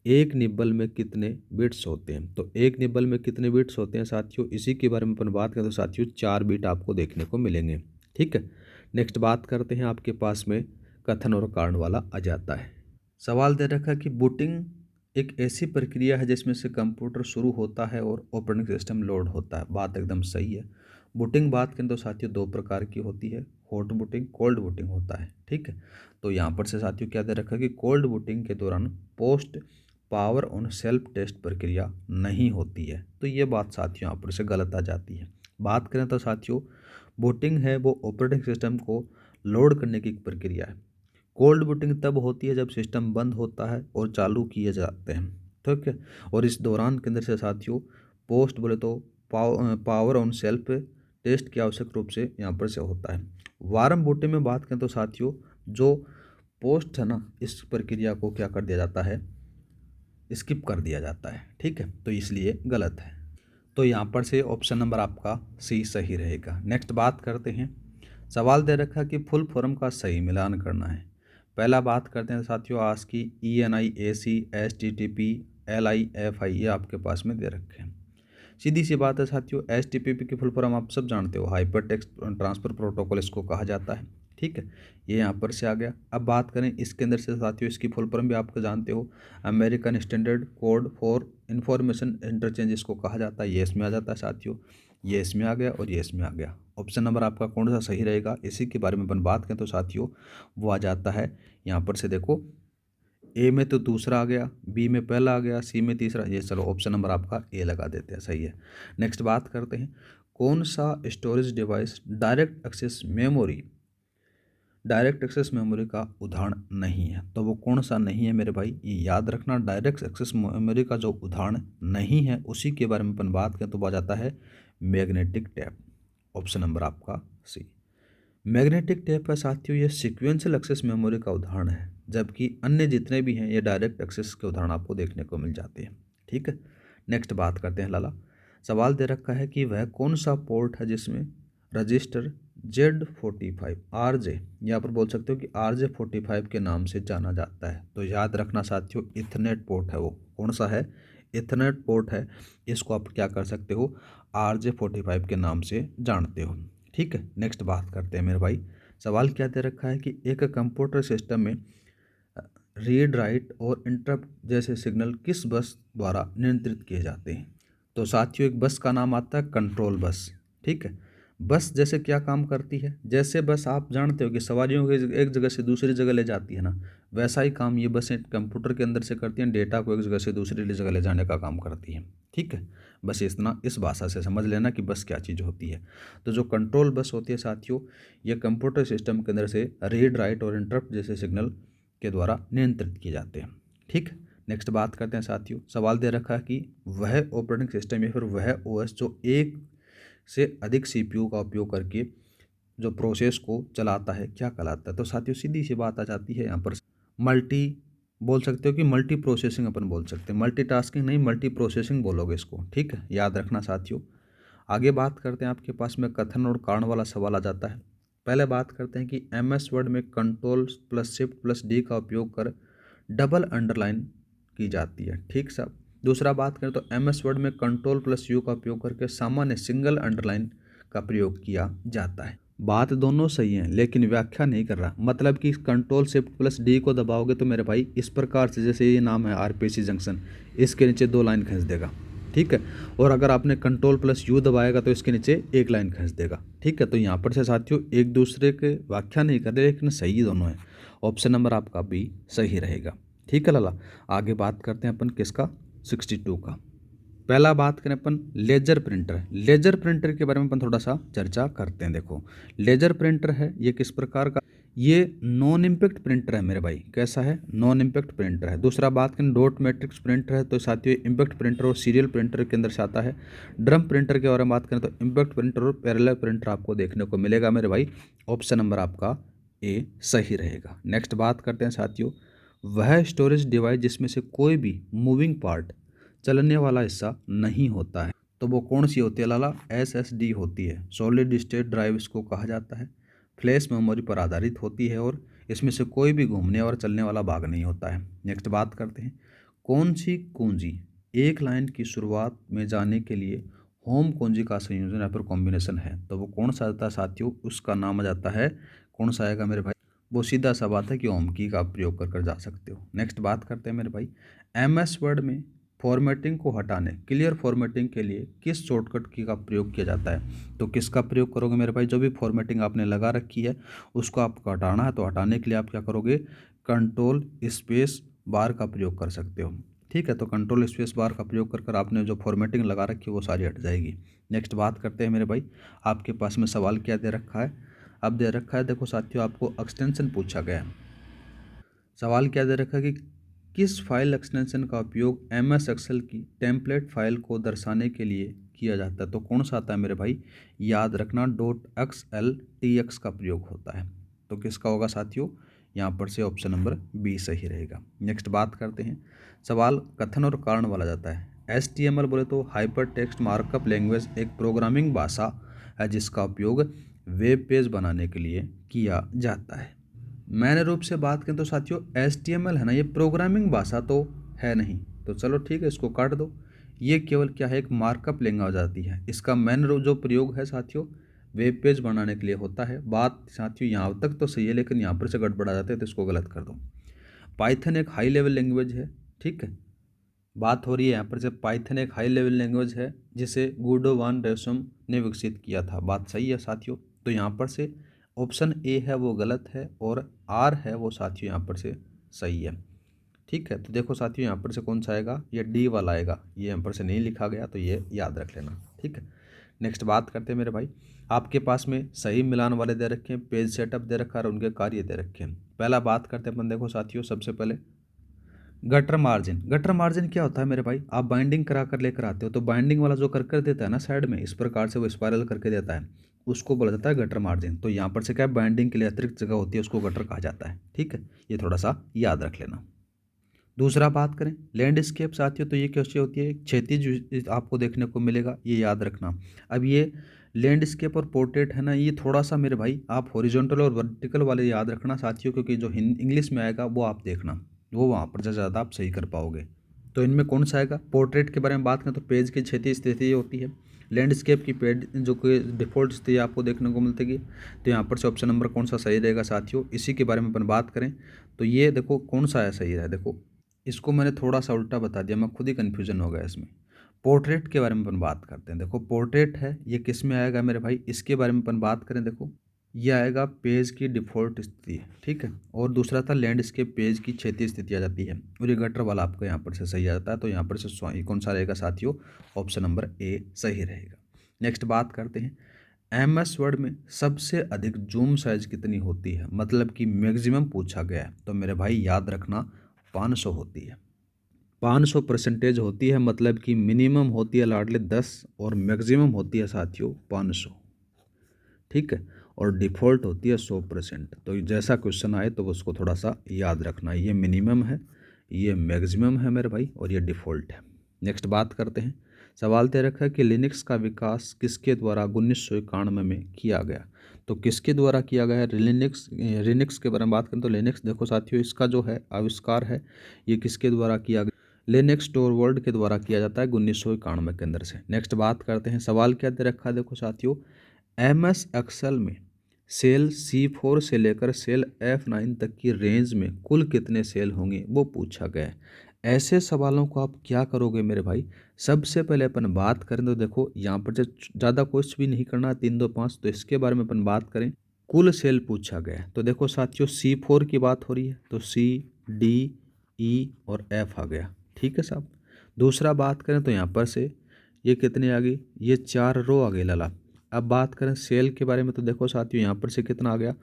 एक निब्बल में कितने बिट्स होते हैं? तो एक निब्बल में कितने बिट्स होते हैं साथियों, इसी के बारे में अपन बात करें तो साथियों 4 बिट आपको देखने को मिलेंगे। ठीक है, नेक्स्ट बात करते हैं, आपके पास में कथन और कारण वाला आ जाता है। सवाल दे रखा है कि बूटिंग एक ऐसी प्रक्रिया है जिसमें से कंप्यूटर शुरू होता है और ऑपरेटिंग सिस्टम लोड होता है। बात एकदम सही है। बूटिंग बात करें तो साथियों 2 प्रकार की होती है, हॉट बूटिंग, कोल्ड बूटिंग होता है। ठीक है, तो यहाँ पर से साथियों क्या दे रखा है कि कोल्ड बूटिंग के दौरान post power on self test प्रक्रिया नहीं होती है। तो ये बात साथियों यहाँ पर से गलत आ जाती है। बात करें तो साथियों बूटिंग है वो ऑपरेटिंग सिस्टम को लोड करने की प्रक्रिया है। कोल्ड बूटिंग तब होती है जब सिस्टम बंद होता है और चालू किए जाते हैं। ठीक है, और इस दौरान के अंदर से साथियों पोस्ट बोले तो पावर ऑन सेल्फ टेस्ट की आवश्यक रूप से यहाँ पर से होता है। वार्म बूटिंग में बात करें तो साथियों जो पोस्ट है ना, इस प्रक्रिया को क्या कर दिया जाता है, स्किप कर दिया जाता है, ठीक है, तो इसलिए गलत है। तो यहाँ पर से ऑप्शन नंबर आपका सी सही रहेगा। नेक्स्ट बात करते हैं, सवाल दे रखा कि फुल फॉर्म का सही मिलान करना है। पहला बात करते हैं साथियों, ASCII, ENIAC, HTTP, LIFI, ये आपके पास में दे रखे हैं। सीधी सी बात है साथियों, HTTP की फुल फॉर्म आप सब जानते हो, हाइपर टेक्स्ट ट्रांसफ़र प्रोटोकॉल इसको कहा जाता है, ठीक है, ये यहाँ पर से आ गया। अब बात करें इसके अंदर से साथियों, इसकी फुल फॉर्म भी आपको जानते हो, American standard code for information interchange इसको कहा जाता है, ये इसमें आ जाता है साथियों, ये इसमें आ गया और ये इसमें आ गया। ऑप्शन नंबर आपका कौन सा सही रहेगा, इसी के बारे में अपन बात करें तो साथियों वो आ जाता है यहाँ पर से, देखो ए में तो दूसरा आ गया, बी में पहला आ गया, सी में तीसरा, ये चलो ऑप्शन नंबर आपका ए लगा देते हैं, सही है। नेक्स्ट बात करते हैं, कौन सा storage device direct access memory का उदाहरण नहीं है, तो वो कौन सा नहीं है मेरे भाई, ये याद रखना। डायरेक्ट एक्सेस मेमोरी का जो उदाहरण नहीं है उसी के बारे में अपन बात करें तो आ जाता है मैग्नेटिक टेप, ऑप्शन नंबर आपका सी। मैग्नेटिक टेप का साथियों ये सीक्वेंशियल एक्सेस मेमोरी का उदाहरण है, जबकि अन्य जितने भी हैं ये डायरेक्ट एक्सेस के उदाहरण आपको देखने को मिल जाते हैं, ठीक है। नेक्स्ट बात करते हैं लाला, सवाल दे रखा है कि वह कौन सा पोर्ट है जिसमें रजिस्टर Z45 RJ, यहाँ पर बोल सकते हो कि RJ45 के नाम से जाना जाता है, तो याद रखना साथियों इथरनेट पोर्ट है, वो कौन सा है, इथरनेट पोर्ट है, इसको आप क्या कर सकते हो RJ45 के नाम से जानते हो, ठीक है। नेक्स्ट बात करते हैं मेरे भाई, सवाल क्या दे रखा है कि एक कंप्यूटर सिस्टम में रीड राइट और इंटरप्ट जैसे सिग्नल किस बस द्वारा नियंत्रित किए जाते हैं, तो साथियों एक बस का नाम आता है कंट्रोल बस, ठीक है। बस जैसे क्या काम करती है, जैसे बस आप जानते हो कि सवारियों को एक जगह से दूसरी जगह ले जाती है ना, वैसा ही काम ये बसें कंप्यूटर के अंदर से करती हैं, डेटा को एक जगह से दूसरी जगह ले जाने का काम करती हैं, ठीक है। बस इतना इस भाषा से समझ लेना कि बस क्या चीज़ होती है। तो जो कंट्रोल बस होती है साथियों, ये कंप्यूटर सिस्टम के अंदर से रीड राइट और इंटरप्ट जैसे सिग्नल के द्वारा नियंत्रित किए जाते हैं, ठीक। नेक्स्ट बात करते हैं साथियों, सवाल दे रखा है कि वह ऑपरेटिंग सिस्टम या फिर वह ओएस जो एक से अधिक सीपीयू का उपयोग करके जो प्रोसेस को चलाता है क्या कहलाता है, तो साथियों सीधी सी बात आ जाती है यहाँ पर मल्टी, बोल सकते हो कि मल्टी प्रोसेसिंग अपन बोल सकते हैं, मल्टीटास्किंग नहीं मल्टी प्रोसेसिंग बोलोगे इसको, ठीक है, याद रखना साथियों। आगे बात करते हैं, आपके पास में कथन और कारण वाला सवाल आ जाता है। पहले बात करते हैं कि MS वर्ड में control plus shift plus D का उपयोग कर डबल अंडरलाइन की जाती है, ठीक साहब। दूसरा बात करें तो MS वर्ड में कंट्रोल प्लस यू का उपयोग करके सामान्य सिंगल अंडरलाइन का प्रयोग किया जाता है। बात दोनों सही है लेकिन व्याख्या नहीं कर रहा, मतलब कि कंट्रोल शिफ्ट प्लस डी को दबाओगे तो मेरे भाई इस प्रकार से, जैसे ये नाम है RPC जंक्शन, इसके नीचे 2 लाइन खींच देगा, ठीक है, और अगर आपने कंट्रोल प्लस यू दबाएगा तो इसके नीचे 1 लाइन खींच देगा, ठीक है। तो यहाँ पर से साथियों एक दूसरे के व्याख्या नहीं कर रहे लेकिन सही दोनों है, ऑप्शन नंबर आपका बी सही रहेगा, ठीक है लाला। आगे बात करते हैं अपन किसका, 62 का। पहला बात करें अपन लेजर प्रिंटर, लेजर प्रिंटर के बारे में अपन थोड़ा सा चर्चा करते हैं। देखो लेजर प्रिंटर है ये किस प्रकार का, ये नॉन इम्पैक्ट प्रिंटर है मेरे भाई, कैसा है, नॉन इम्पैक्ट प्रिंटर है। दूसरा बात करें डॉट मैट्रिक्स प्रिंटर है, तो साथियों इम्पैक्ट प्रिंटर और सीरियल प्रिंटर के अंदर से आता है। ड्रम प्रिंटर के बारे में बात करें तो इम्पैक्ट प्रिंटर और पैरेलल प्रिंटर आपको देखने को मिलेगा मेरे भाई, ऑप्शन नंबर आपका ए सही रहेगा। नेक्स्ट बात करते हैं साथियों, वह स्टोरेज डिवाइस जिसमें से कोई भी मूविंग पार्ट, चलने वाला हिस्सा नहीं होता है, तो वो कौन सी होती है लाला, SSD होती है, सॉलिड स्टेट ड्राइव इसको कहा जाता है, फ्लैश मेमोरी पर आधारित होती है और इसमें से कोई भी घूमने और चलने वाला भाग नहीं होता है। नेक्स्ट बात करते हैं, कौन सी कुंजी एक लाइन की शुरुआत में जाने के लिए होम कुंजी का संयोजन या फिर कॉम्बिनेशन है, तो वो कौन सा आता है साथियों, उसका नाम आ जाता है, कौन सा आएगा मेरे भाई, वो सीधा सा बात है कि होम की का प्रयोग कर जा सकते हो। नेक्स्ट बात करते हैं मेरे भाई, MS वर्ड में फॉर्मेटिंग को हटाने, क्लियर फॉर्मेटिंग के लिए किस शॉर्टकट की का प्रयोग किया जाता है, तो किसका प्रयोग करोगे मेरे भाई, जो भी फॉर्मेटिंग आपने लगा रखी है उसको आपको हटाना है, तो हटाने के लिए आप क्या करोगे, कंट्रोल स्पेस बार का प्रयोग कर सकते हो, ठीक है। तो कंट्रोल स्पेस बार का प्रयोग कर आपने जो फॉर्मेटिंग लगा रखी है वो सारी हट जाएगी। नेक्स्ट बात करते हैं मेरे भाई, आपके पास में सवाल क्या दे रखा है, अब दे रखा है, देखो साथियों आपको एक्सटेंशन पूछा गया है। सवाल क्या दे रखा है कि किस फाइल एक्सटेंशन का उपयोग MS एक्सेल की टेम्पलेट फाइल को दर्शाने के लिए किया जाता है, तो कौन सा आता है मेरे भाई, याद रखना .xltx का प्रयोग होता है, तो किसका होगा साथियों, यहाँ पर से ऑप्शन नंबर बी सही रहेगा। नेक्स्ट बात करते हैं, सवाल कथन और कारण वाला जाता है। HTML बोले तो हाइपर टेक्स्ट मार्कअप लैंग्वेज एक प्रोग्रामिंग भाषा है जिसका उपयोग वेब पेज बनाने के लिए किया जाता है। मैंने रूप से बात करें तो साथियों HTML है ना, ये प्रोग्रामिंग भाषा तो है नहीं, तो चलो ठीक है इसको काट दो। ये केवल क्या है, एक मार्कअप लैंग्वेज आ जाती है। इसका मेन जो प्रयोग है साथियों वेब पेज बनाने के लिए होता है। बात साथियों यहाँ तक तो सही है, लेकिन यहाँ पर से गड़बड़ा जाते हैं तो इसको गलत कर दो। पाइथन एक हाई लेवल लैंग्वेज है, ठीक है, बात हो रही है यहाँ पर से पाइथन एक हाई लेवल लैंग्वेज है जिसे गुडो वान रेसम ने विकसित किया था। बात सही है साथियों, तो यहाँ पर से ऑप्शन ए है वो गलत है और आर है वो साथियों यहाँ पर से सही है। ठीक है, तो देखो साथियों यहाँ पर से कौन सा आएगा, ये डी वाला आएगा, ये यहाँ पर से नहीं लिखा गया तो ये याद रख लेना। ठीक है, नेक्स्ट बात करते हैं मेरे भाई, आपके पास में सही मिलान वाले दे रखे हैं, पेज सेटअप दे रखा है और उनके कार्य दे रखे हैं। पहला बात करते हैं अपन, देखो साथियों सबसे पहले गटर मार्जिन। गटर मार्जिन क्या होता है मेरे भाई, आप बाइंडिंग करा कर लेकर आते हो तो बाइंडिंग वाला जो कर देता है ना साइड में, इस प्रकार से वो स्पाइरल करके देता है, उसको बोला जाता है गटर मार्जिन। तो यहाँ पर से क्या बाइंडिंग के लिए अतिरिक्त जगह होती है, उसको गटर कहा जाता है। ठीक है, ये थोड़ा सा याद रख लेना। दूसरा बात करें लैंडस्केप साथियों, तो ये कैसी होती है, क्षैतिज आपको देखने को मिलेगा, ये याद रखना। अब ये लैंडस्केप और पोर्ट्रेट है ना, ये थोड़ा सा मेरे भाई आप हॉरिजॉन्टल और वर्टिकल वाले याद रखना साथियों, क्योंकि जो इंग्लिश में आएगा वो आप देखना, वो वहाँ पर ज़्यादा आप सही कर पाओगे। तो इनमें कौन सा आएगा, पोर्ट्रेट के बारे में बात करें तो पेज की क्षैतिज स्थिति होती है, लैंडस्केप की पेज जो कि डिफ़ॉल्ट स्थिति आपको देखने को मिलती है। तो यहाँ पर से ऑप्शन नंबर कौन सा सही रहेगा साथियों, इसी के बारे में अपन बात करें तो ये देखो कौन सा है सही है। देखो इसको मैंने थोड़ा सा उल्टा बता दिया, मैं खुद ही कन्फ्यूजन हो गया इसमें। पोर्ट्रेट के बारे में अपन बात करते हैं, देखो पोर्ट्रेट है ये किस में आएगा मेरे भाई, इसके बारे में अपन बात करें, देखो ये आएगा पेज की डिफ़ॉल्ट स्थिति। ठीक है, और दूसरा था लैंडस्केप पेज की क्षैतिज स्थिति आ जाती है, और ये गटर वाला आपको यहाँ पर से सही आ जाता है। तो यहाँ पर से कौन सा रहेगा साथियों, ऑप्शन नंबर ए सही रहेगा। नेक्स्ट बात करते हैं, MS वर्ड में सबसे अधिक जूम साइज कितनी होती है, मतलब कि मैक्सिमम पूछा गया है, तो मेरे भाई याद रखना 500 होती है। 500% होती है, मतलब कि मिनिमम होती है लाडले 10 और मैक्सिमम होती है साथियों 500। ठीक है, और डिफ़ॉल्ट होती है 100%। तो जैसा क्वेश्चन आए तो उसको थोड़ा सा याद रखना, ये मिनिमम है, ये मैक्सिमम है मेरे भाई, और ये डिफ़ॉल्ट है। नेक्स्ट बात करते हैं, सवाल दे रखा है कि लिनक्स का विकास किसके द्वारा 1991 में किया गया। तो किसके द्वारा किया गया है, लिनक्स के बारे में बात करें तो लिनक्स देखो साथियों इसका जो है आविष्कार है ये किसके द्वारा किया गया, लिनक्स टोरवर्ल्ड के द्वारा किया जाता है 1991 के अंदर से। नेक्स्ट बात करते हैं, सवाल क्या दे रखा है, देखो साथियों MS एक्सेल में सेल C4 से लेकर सेल F9 तक की रेंज में कुल कितने सेल होंगे वो पूछा गया है। ऐसे सवालों को आप क्या करोगे मेरे भाई, सबसे पहले अपन बात करें तो देखो यहाँ पर ज़्यादा कुछ भी नहीं करना, 3 2 5, तो इसके बारे में अपन बात करें, कुल सेल पूछा गया है। तो देखो साथियों C4 की बात हो रही है तो C D E और F आ गया। ठीक है साहब, दूसरा बात करें तो यहाँ पर से ये कितने आ गई, ये 4 रो आ गई लाला। अब बात करें सेल के बारे में तो देखो साथियों यहाँ पर से कितना आ गया,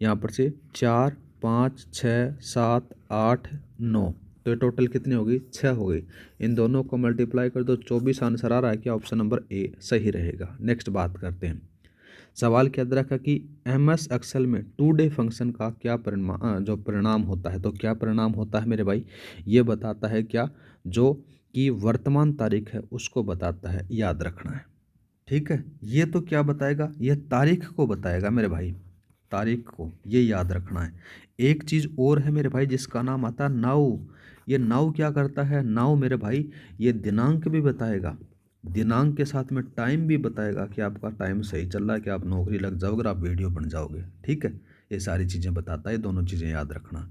यहाँ पर से 4 5 6 7 8 9, तो ये टोटल कितनी हो गई, 6 हो गई। इन दोनों को मल्टीप्लाई कर दो, 24 आंसर आ रहा है, क्या ऑप्शन नंबर ए सही रहेगा। नेक्स्ट बात करते हैं, सवाल क्या दे रखा कि MS एक्सेल में टुडे फंक्शन का क्या जो परिणाम होता है, तो क्या परिणाम होता है मेरे भाई, ये बताता है क्या, जो कि वर्तमान तारीख है उसको बताता है, याद रखना है। ठीक है, ये तो क्या बताएगा, ये तारीख को बताएगा मेरे भाई, तारीख को, ये याद रखना है। एक चीज़ और है मेरे भाई जिसका नाम आता है नाउ। ये नाउ क्या करता है, नाउ मेरे भाई ये दिनांक भी बताएगा, दिनांक के साथ में टाइम भी बताएगा कि आपका टाइम सही चल रहा है, कि आप नौकरी लग जाओगे, आप वीडियो बन जाओगे। ठीक है, ये सारी चीज़ें बताता है, दोनों चीज़ें याद रखना।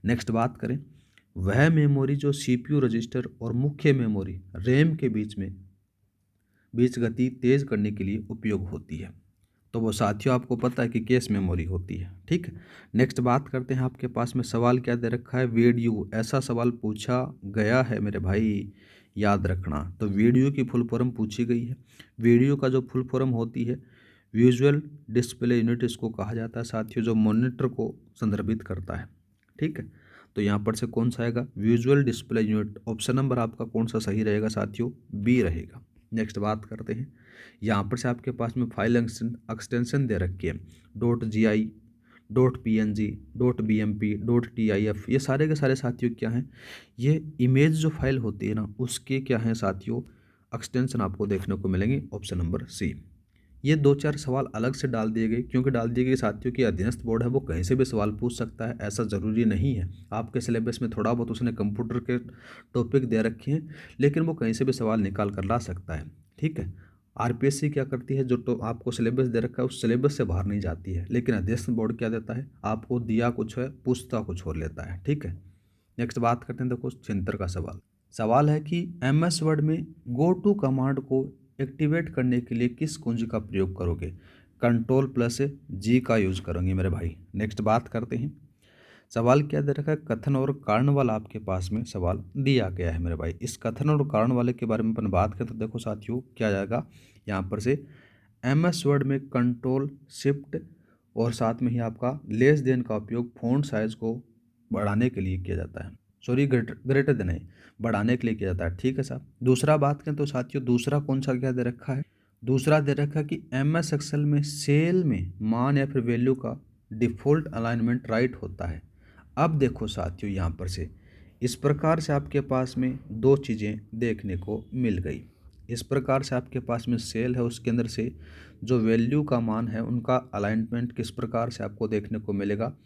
नेक्स्ट बात करें, वह मेमोरी जो CPU रजिस्टर और मुख्य मेमोरी रैम के बीच गति तेज़ करने के लिए उपयोग होती है, तो वो साथियों आपको पता है कि कैश मेमोरी होती है। ठीक है, नेक्स्ट बात करते हैं, आपके पास में सवाल क्या दे रखा है, वीडियो, ऐसा सवाल पूछा गया है मेरे भाई, याद रखना। तो वीडियो की फुल फॉर्म पूछी गई है, वीडियो का जो फुल फॉर्म होती है विजुअल डिस्प्ले यूनिट इसको कहा जाता है साथियों, जो मॉनिटर को संदर्भित करता है। ठीक है, तो यहाँ पर से कौन सा आएगा, visual display unit, option number आपका कौन सा सही रहेगा साथियों, बी रहेगा। नेक्स्ट बात करते हैं, यहाँ पर से आपके पास में फाइल एक्सटेंशन दे रखी है, .gi .png, .bmp, .tif, ये सारे के सारे साथियों क्या हैं, ये इमेज जो फाइल होती है ना उसके क्या हैं साथियों एक्सटेंशन आपको देखने को मिलेंगे। Option number C. ये 2-4 सवाल अलग से डाल दिए गए, क्योंकि डाल दिए गए साथियों की अधीनस्थ बोर्ड है वो कहीं से भी सवाल पूछ सकता है, ऐसा ज़रूरी नहीं है। आपके सिलेबस में थोड़ा बहुत उसने कंप्यूटर के टॉपिक दे रखे हैं, लेकिन वो कहीं से भी सवाल निकाल कर ला सकता है। ठीक है, आरपीएससी क्या करती है, जो तो आपको सिलेबस दे रखा है उस सिलेबस से बाहर नहीं जाती है, लेकिन अध्ययन बोर्ड क्या देता है, आपको दिया कुछ है पूछता कुछ और लेता है। ठीक है, नेक्स्ट बात करते हैं। देखो 76 का सवाल सवाल है कि एमएस वर्ड में गो टू कमांड को एक्टिवेट करने के लिए किस कुंजी का प्रयोग करोगे। कंट्रोल+G का यूज करोगे मेरे भाई। नेक्स्ट बात करते हैं। सवाल क्या दे रखा है, कथन और कारण वाला आपके पास में सवाल दिया गया है मेरे भाई। इस कथन और कारण वाले के बारे में अपन बात करें तो देखो साथियों क्या जाएगा यहाँ पर से, एमएस वर्ड में कंट्रोल शिफ्ट और साथ में ही आपका लेस देन का उपयोग फ़ॉन्ट साइज को बढ़ाने के लिए किया जाता है, सॉरी ग्रेटर देन है, बढ़ाने के लिए किया जाता है। ठीक है साहब। दूसरा बात करें तो साथियों दूसरा कौन सा क्या दे रखा है, दूसरा दे रखा है कि एमएस एक्सेल में सेल में मान या फिर वैल्यू का डिफ़ॉल्ट अलाइनमेंट राइट होता है। अब देखो साथियों यहाँ पर से इस प्रकार से आपके पास में दो चीज़ें देखने को मिल गई। इस प्रकार से आपके पास में सेल है, उसके अंदर से जो वैल्यू का मान है उनका अलाइनमेंट किस प्रकार से आपको देखने को मिलेगा,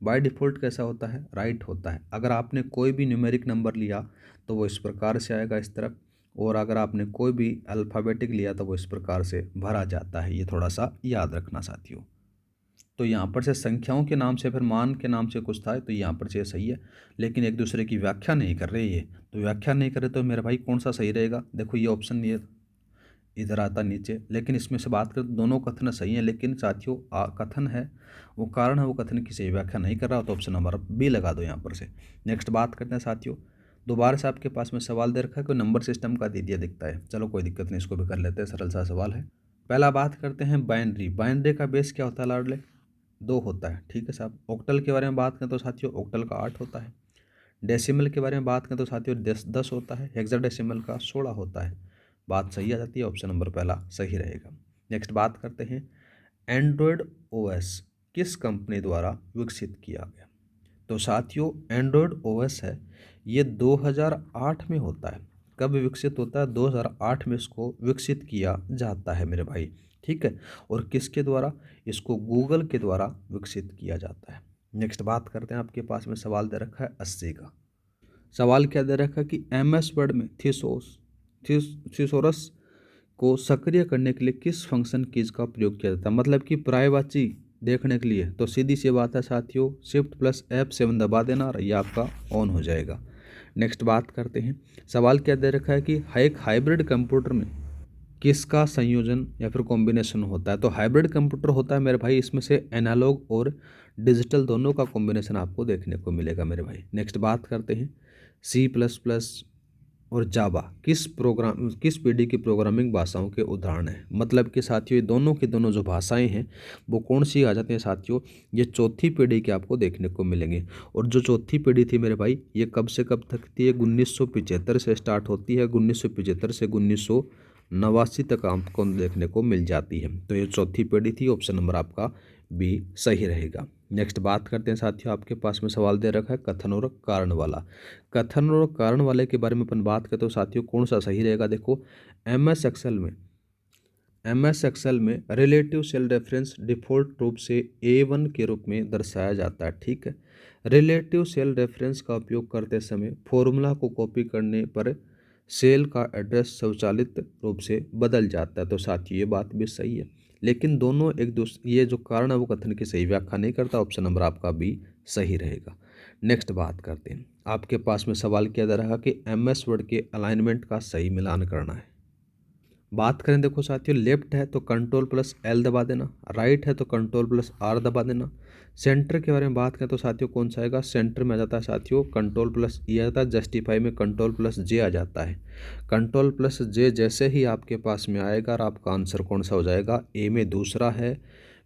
बाय डिफ़ॉल्ट कैसा होता है, राइट होता है। अगर आपने कोई भी न्यूमेरिक नंबर लिया तो वो इस प्रकार से आएगा इस तरफ, और अगर आपने कोई भी अल्फ़ाबेटिक लिया तो वो इस प्रकार से भरा जाता है। ये थोड़ा सा याद रखना साथियों। तो यहाँ पर से संख्याओं के नाम से फिर मान के नाम से कुछ था, तो यहाँ पर से सही है, लेकिन एक दूसरे की व्याख्या नहीं कर रहे ये, तो व्याख्या नहीं करे तो मेरा भाई कौन सा सही रहेगा। देखो ये ऑप्शन ये इधर आता नीचे, लेकिन इसमें से बात करें तो दोनों कथन सही हैं, लेकिन साथियों कथन है वो कारण है वो कथन की सही व्याख्या नहीं कर रहा, तो ऑप्शन नंबर बी लगा दो यहाँ पर से। नेक्स्ट बात करते हैं साथियों, दोबारा से आपके पास में सवाल दे रखा है, कोई नंबर सिस्टम का दे दिया दिखता है, चलो कोई दिक्कत नहीं, इसको भी कर लेते हैं, सरल सा सवाल है। पहला बात करते हैं बाइनरी। बाइनरी का बेस क्या होता है लाडले, 2 होता है। ठीक है साहब। ऑक्टल के बारे में बात करें तो साथियों ऑक्टल का 8 होता है। डेसिमल के बारे में बात करें तो साथियों 10 होता है। हेक्साडेसिमल का 16 होता है। बात सही आ जाती है, ऑप्शन नंबर पहला सही रहेगा। नेक्स्ट बात करते हैं, एंड्रॉयड ओएस किस कंपनी द्वारा विकसित किया गया। तो साथियों एंड्रॉयड ओएस है ये 2008 में होता है। कब विकसित होता है, 2008 में इसको विकसित किया जाता है मेरे भाई। ठीक है, और किसके द्वारा, इसको गूगल के द्वारा विकसित किया जाता है। नेक्स्ट बात करते हैं, आपके पास में सवाल दे रखा है 80 का। सवाल क्या दे रखा है कि एमएस वर्ड में थिसोरस को सक्रिय करने के लिए किस फंक्शन कीज का प्रयोग किया जाता है, मतलब कि पर्यायवाची देखने के लिए। तो सीधी सी बात है साथियों, Shift+F7 दबा देना और ये आपका ऑन हो जाएगा। नेक्स्ट बात करते हैं, सवाल क्या दे रखा है कि एक हाइब्रिड कंप्यूटर में किसका संयोजन या फिर कॉम्बिनेशन होता है। तो हाइब्रिड कंप्यूटर होता है मेरे भाई, इसमें से एनालॉग और डिजिटल दोनों का कॉम्बिनेशन आपको देखने को मिलेगा मेरे भाई। नेक्स्ट बात करते हैं, C++ और जावा किस पीढ़ी की प्रोग्रामिंग भाषाओं के उदाहरण हैं। मतलब कि साथियों ये दोनों की दोनों जो भाषाएं हैं वो कौन सी आ जाती हैं साथियों, ये चौथी पीढ़ी के आपको देखने को मिलेंगे। और जो चौथी पीढ़ी थी मेरे भाई ये कब से कब तक थी, 1975 से स्टार्ट होती है, 1975 से 1989 तक आपको देखने को मिल जाती है। तो ये चौथी पीढ़ी थी, ऑप्शन नंबर आपका बी सही रहेगा। नेक्स्ट बात करते हैं साथियों, आपके पास में सवाल दे रखा है कथन और कारण वाला। कथन और कारण वाले के बारे में अपन बात करें तो साथियों कौन सा सही रहेगा। देखो एमएस एक्सेल में रिलेटिव सेल रेफरेंस डिफ़ॉल्ट रूप से A1 के रूप में दर्शाया जाता है। ठीक है, रिलेटिव सेल रेफरेंस का उपयोग करते समय फॉर्मूला को कॉपी करने पर सेल का एड्रेस स्वचालित रूप से बदल जाता है। तो साथियों ये बात भी सही है, लेकिन दोनों एक दूसरे, ये जो कारण है वो कथन की सही व्याख्या नहीं करता, ऑप्शन नंबर आपका बी सही रहेगा। नेक्स्ट बात करते हैं, आपके पास में सवाल किया जा रहा है कि एमएस वर्ड के अलाइनमेंट का सही मिलान करना है। बात करें देखो साथियों, लेफ्ट है तो Ctrl+L दबा देना, राइट है तो Ctrl+R दबा देना। सेंटर के बारे में बात करें तो साथियों कौन सा आएगा, सेंटर में आ जाता है साथियों Ctrl+E आ जाता है, जस्टिफाई में Ctrl+J आ जाता है। Ctrl+J जैसे ही आपके पास में आएगा और आपका आंसर कौन सा हो जाएगा, ए में दूसरा है,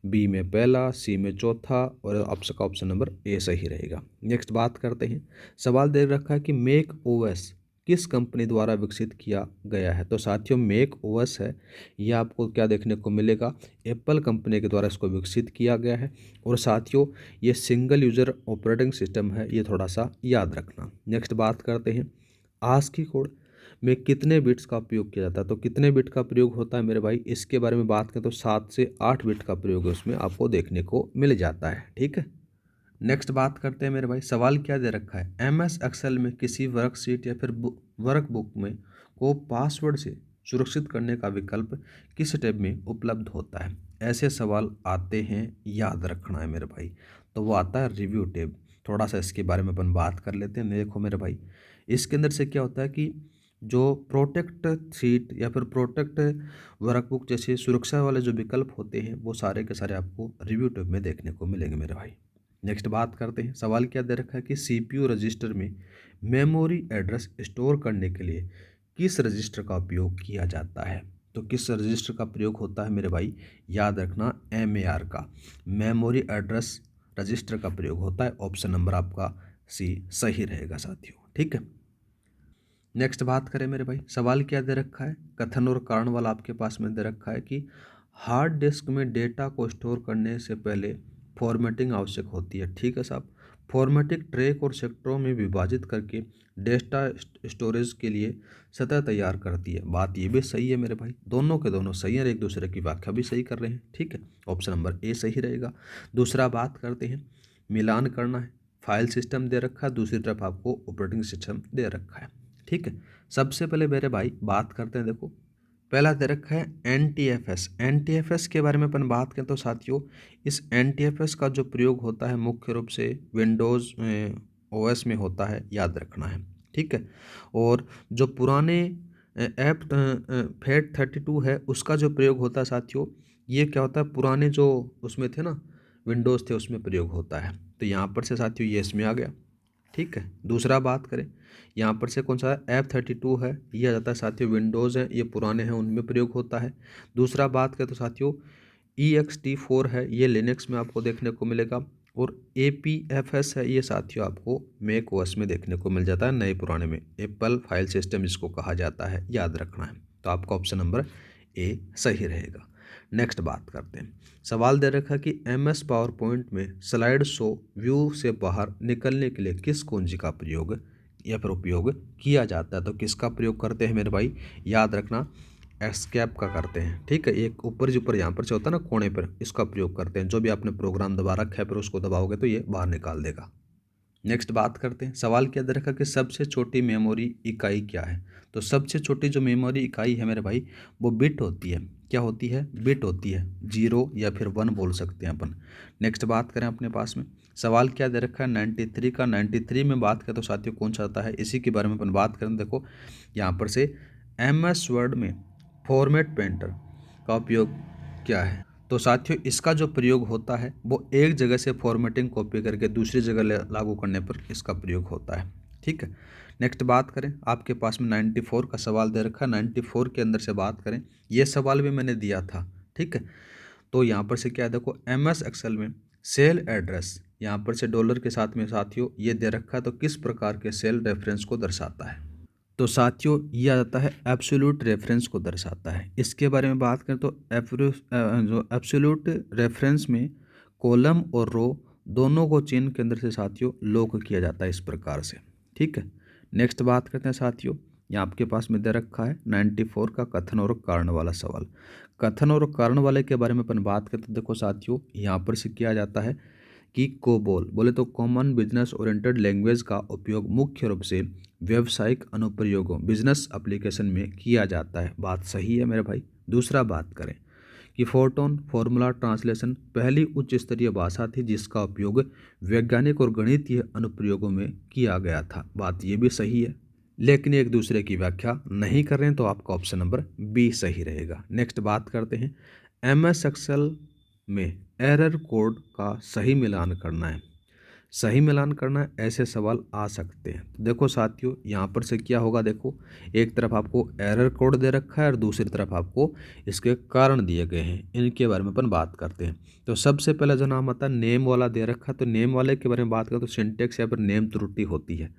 बी में पहला, सी में चौथा, और आपका ऑप्शन नंबर ए सही रहेगा। नेक्स्ट बात करते हैं, सवाल दे रखा है कि मेक ओएस किस कंपनी द्वारा विकसित किया गया है? तो साथियों मैक ओएस है, यह आपको क्या देखने को मिलेगा, एप्पल कंपनी के द्वारा इसको विकसित किया गया है। और साथियों ये सिंगल यूज़र ऑपरेटिंग सिस्टम है, ये थोड़ा सा याद रखना। नेक्स्ट बात करते हैं आस्की कोड में कितने बिट्स का उपयोग किया जाता है। तो कितने बिट का प्रयोग होता है मेरे भाई, इसके बारे में बात करें तो 7 से 8 बिट का प्रयोग उसमें आपको देखने को मिल जाता है। ठीक है, नेक्स्ट बात करते हैं मेरे भाई, सवाल क्या दे रखा है, एमएस एक्सेल में किसी वर्कशीट या फिर वर्कबुक में को पासवर्ड से सुरक्षित करने का विकल्प किस टैब में उपलब्ध होता है। ऐसे सवाल आते हैं, याद रखना है मेरे भाई। तो वो आता है रिव्यू टैब। थोड़ा सा इसके बारे में अपन बात कर लेते हैं। देखो मेरे भाई, इसके अंदर से क्या होता है कि जो प्रोटेक्ट शीट या फिर प्रोटेक्ट वर्कबुक जैसे सुरक्षा वाले जो विकल्प होते हैं वो सारे के सारे आपको रिव्यू टैब में देखने को मिलेंगे मेरे भाई। नेक्स्ट बात करते हैं, सवाल क्या दे रखा है कि सीपीयू रजिस्टर में मेमोरी एड्रेस स्टोर करने के लिए किस रजिस्टर का उपयोग किया जाता है। तो किस रजिस्टर का प्रयोग होता है मेरे भाई, याद रखना एमएआर का, मेमोरी एड्रेस रजिस्टर का प्रयोग होता है। ऑप्शन नंबर आपका सी सही रहेगा साथियों। ठीक है, नेक्स्ट बात करें मेरे भाई, सवाल क्या दे रखा है, कथन और कारण वाला आपके पास में दे रखा है कि हार्ड डिस्क में डेटा को स्टोर करने से पहले फॉर्मेटिंग आवश्यक होती है। ठीक है साहब, फॉर्मेटिंग ट्रैक और सेक्टरों में विभाजित करके डेटा स्टोरेज के लिए सतह तैयार करती है। बात ये भी सही है मेरे भाई, दोनों के दोनों सही है, एक दूसरे की व्याख्या भी सही कर रहे हैं। ठीक है, ऑप्शन नंबर ए सही रहेगा। दूसरा बात करते हैं, मिलान करना है, फाइल सिस्टम दे रखा है, दूसरी तरफ आपको ऑपरेटिंग सिस्टम दे रखा है। ठीक है, सबसे पहले मेरे भाई बात करते हैं, देखो पहला दे रखा है NTFS। NTFS के बारे में अपन बात करें तो साथियों इस NTFS का जो प्रयोग होता है मुख्य रूप से विंडोज़ OS में होता है, याद रखना है। ठीक है, और जो पुराने ऐप FAT32 है उसका जो प्रयोग होता है साथियों, ये क्या होता है, पुराने जो उसमें थे ना विंडोज़ थे उसमें प्रयोग होता है। तो यहाँ पर से साथियों ये इसमें आ गया। ठीक है, दूसरा बात करें, यहाँ पर से कौन सा F32 है, ये आ जाता है साथियों विंडोज़ है, ये पुराने हैं उनमें प्रयोग होता है। दूसरा बात करें तो साथियों EXT4 है, ये लिनक्स में आपको देखने को मिलेगा। और APFS है, ये साथियों आपको मैक ओएस में देखने को मिल जाता है, नए पुराने में एप्पल फाइल सिस्टम जिसको कहा जाता है, याद रखना है। तो आपका ऑप्शन नंबर ए सही रहेगा। नेक्स्ट बात करते हैं, सवाल दे रखा कि MS पावर पॉइंट में स्लाइड शो व्यू से बाहर निकलने के लिए किस कुंजी का प्रयोग या फिर उपयोग किया जाता है। तो किसका प्रयोग करते हैं मेरे भाई, याद रखना एस्केप का करते हैं। ठीक है, एक ऊपर जो ऊपर यहाँ पर से होता है ना कोने पर, इसका प्रयोग करते हैं। जो भी आपने प्रोग्राम दबा रखा है फिर उसको दबाओगे तो ये बाहर निकाल देगा। नेक्स्ट बात करते हैं, सवाल क्या दे रखा कि सबसे छोटी मेमोरी इकाई क्या है। तो सबसे छोटी जो मेमोरी इकाई है मेरे भाई वो बिट होती है। क्या होती है, बिट होती है, 0 या फिर 1 बोल सकते हैं अपन। नेक्स्ट बात करें अपने पास में, सवाल क्या दे रखा है 93 का। 93 में बात करें तो साथियों कौन सा आता है, इसी के बारे में अपन बात करें। देखो यहाँ पर से MS वर्ड में फॉर्मेट पेंटर का उपयोग क्या है। तो साथियों इसका जो प्रयोग होता है वो एक जगह से फॉर्मेटिंग कॉपी करके दूसरी जगह लागू करने पर इसका प्रयोग होता है। ठीक है, नेक्स्ट बात करें, आपके पास में 94 का सवाल दे रखा है। 94 के अंदर से बात करें, ये सवाल भी मैंने दिया था। ठीक है, तो यहाँ पर से क्या है, देखो MS एक्सेल में सेल एड्रेस यहाँ पर से डॉलर के साथ में साथियों ये दे रखा है, तो किस प्रकार के सेल रेफरेंस को दर्शाता है। तो साथियों ये आ जाता है एब्सोल्यूट रेफरेंस को दर्शाता है। इसके बारे में बात करें तो जो एब्सोल्यूट रेफरेंस में कॉलम और रो दोनों को चेन के अंदर से साथियों लॉक किया जाता है इस प्रकार से। ठीक है, नेक्स्ट बात करते हैं साथियों, यहाँ आपके पास में दे रखा है 94 का कथन और कारण वाला सवाल। कथन और कारण वाले के बारे में अपन बात करते हैं, देखो साथियों यहाँ पर से किया जाता है कि कोबोल बोले तो कॉमन बिजनेस ओरिएंटेड लैंग्वेज का उपयोग मुख्य रूप से व्यावसायिक अनुप्रयोगों बिजनेस एप्लीकेशन में किया जाता है। बात सही है मेरे भाई। दूसरा बात करें कि फोर्टोन फॉर्मूला ट्रांसलेशन पहली उच्च स्तरीय भाषा थी जिसका उपयोग वैज्ञानिक और गणितीय अनुप्रयोगों में किया गया था। बात ये भी सही है, लेकिन एक दूसरे की व्याख्या नहीं कर रहे हैं, तो आपका ऑप्शन नंबर बी सही रहेगा। नेक्स्ट बात करते हैं, MS एक्सेल में एरर कोड का सही मिलान करना है, सही मिलान करना है, ऐसे सवाल आ सकते हैं। तो देखो साथियों, यहाँ पर से क्या होगा, देखो एक तरफ आपको एरर कोड दे रखा है और दूसरी तरफ आपको इसके कारण दिए गए हैं, इनके बारे में अपन बात करते हैं। तो सबसे पहले जो नाम आता है नेम वाला दे रखा है, तो नेम वाले के बारे में बात करें तो सिंटेक्स या फिर नेम त्रुटि होती है।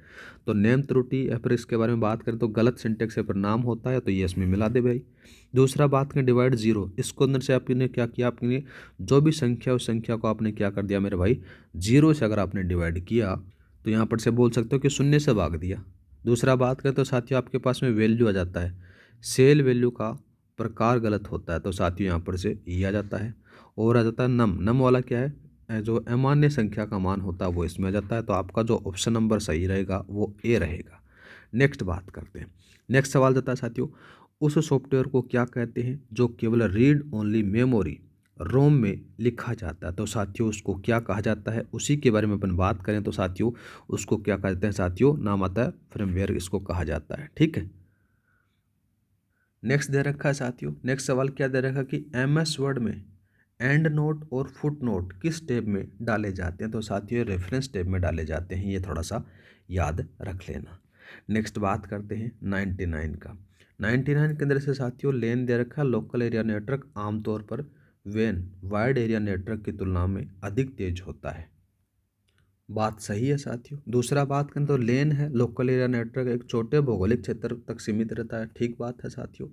तो नेम त्रुटि या फिर इसके बारे में बात करें तो गलत सिंटेक्स या फिर नाम होता है, तो ये इसमें मिला दे भाई। दूसरा बात करें डिवाइड जीरो, इसको अंदर से आपने क्या किया, आपने जो भी संख्या उस संख्या को आपने क्या कर दिया मेरे भाई, जीरो से अगर आपने डिवाइड किया तो यहाँ पर से बोल सकते हो कि शून्य से भाग दिया। दूसरा बात करें तो साथियों आपके पास में वैल्यू आ जाता है, सेल वैल्यू का प्रकार गलत होता है, तो साथियों यहाँ पर से ई आ जाता है। और आ जाता है नम, नम वाला क्या है, जो अमान्य संख्या का मान होता है वो इसमें आ जाता है। तो आपका जो ऑप्शन नंबर सही रहेगा वो ए रहेगा। नेक्स्ट बात करते हैं। नेक्स्ट सवाल जाता है साथियों, उस सॉफ्टवेयर को क्या कहते हैं जो केवल रीड ओनली मेमोरी रोम में लिखा जाता है। तो साथियों उसको क्या कहा जाता है, उसी के बारे में अपन बात करें तो साथियों उसको क्या कहते हैं, साथियों नाम आता है फ्रेमवेयर, इसको कहा जाता है। ठीक है। नेक्स्ट दे रखा है साथियों, नेक्स्ट सवाल क्या दे रखा है कि एमएस वर्ड में एंड नोट और फुट नोट किस टैब में डाले जाते हैं। तो साथियों रेफरेंस टैब में डाले जाते हैं, ये थोड़ा सा याद रख लेना। नेक्स्ट बात करते हैं 99 का। 99 के अंदर से साथियों लेन दे रखा है, लोकल एरिया नेटवर्क आमतौर पर वेन वाइड एरिया नेटवर्क की तुलना में अधिक तेज होता है। बात सही है साथियों। दूसरा बात करें तो लेन है, लोकल एरिया नेटवर्क एक छोटे भौगोलिक क्षेत्र तक सीमित रहता है। ठीक बात है साथियों,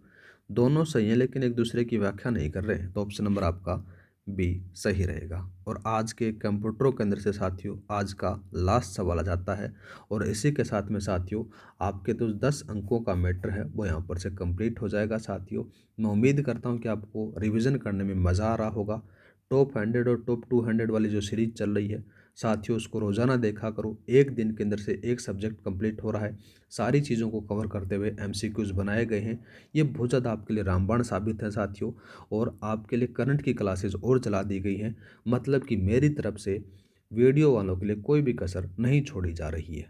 दोनों सही हैं लेकिन एक दूसरे की व्याख्या नहीं कर रहे हैं, तो ऑप्शन नंबर आपका बी सही रहेगा। और आज के कंप्यूटरों के अंदर से साथियों आज का लास्ट सवाल आ जाता है, और इसी के साथ में साथियों आपके तो 10 अंकों का मैटर है वो यहाँ पर से कंप्लीट हो जाएगा। साथियों मैं उम्मीद करता हूँ कि आपको रिवीजन करने में मज़ा आ रहा होगा। टॉप 100 और टॉप 200 वाली जो सीरीज चल रही है साथियों उसको रोज़ाना देखा करो, एक दिन के अंदर से एक सब्जेक्ट कंप्लीट हो रहा है, सारी चीज़ों को कवर करते हुए एमसीक्यूज़ बनाए गए हैं। ये बहुत ज़्यादा आपके लिए रामबाण साबित है साथियों, और आपके लिए करंट की क्लासेस और चला दी गई हैं, मतलब कि मेरी तरफ से वीडियो वालों के लिए कोई भी कसर नहीं छोड़ी जा रही है।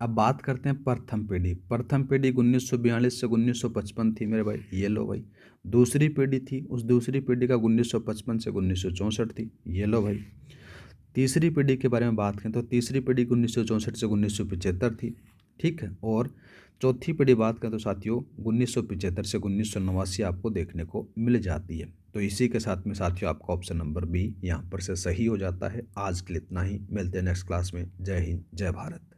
अब बात करते हैं प्रथम पीढ़ी। प्रथम पीढ़ी 1942 से 1955 थी मेरे भाई, ये लो भाई। दूसरी पीढ़ी थी, उस दूसरी पीढ़ी का 1955 से 1964 थी, ये लो भाई। तीसरी पीढ़ी के बारे में बात करें तो तीसरी पीढ़ी 1964 से 1975 थी। ठीक है। और चौथी पीढ़ी बात करें तो साथियों 1975 से 1989 आपको देखने को मिल जाती है। तो इसी के साथ में साथियों आपका ऑप्शन नंबर बी यहाँ पर से सही हो जाता है। आज के लिए इतना ही, मिलते हैं नेक्स्ट क्लास में। जय हिंद, जय भारत।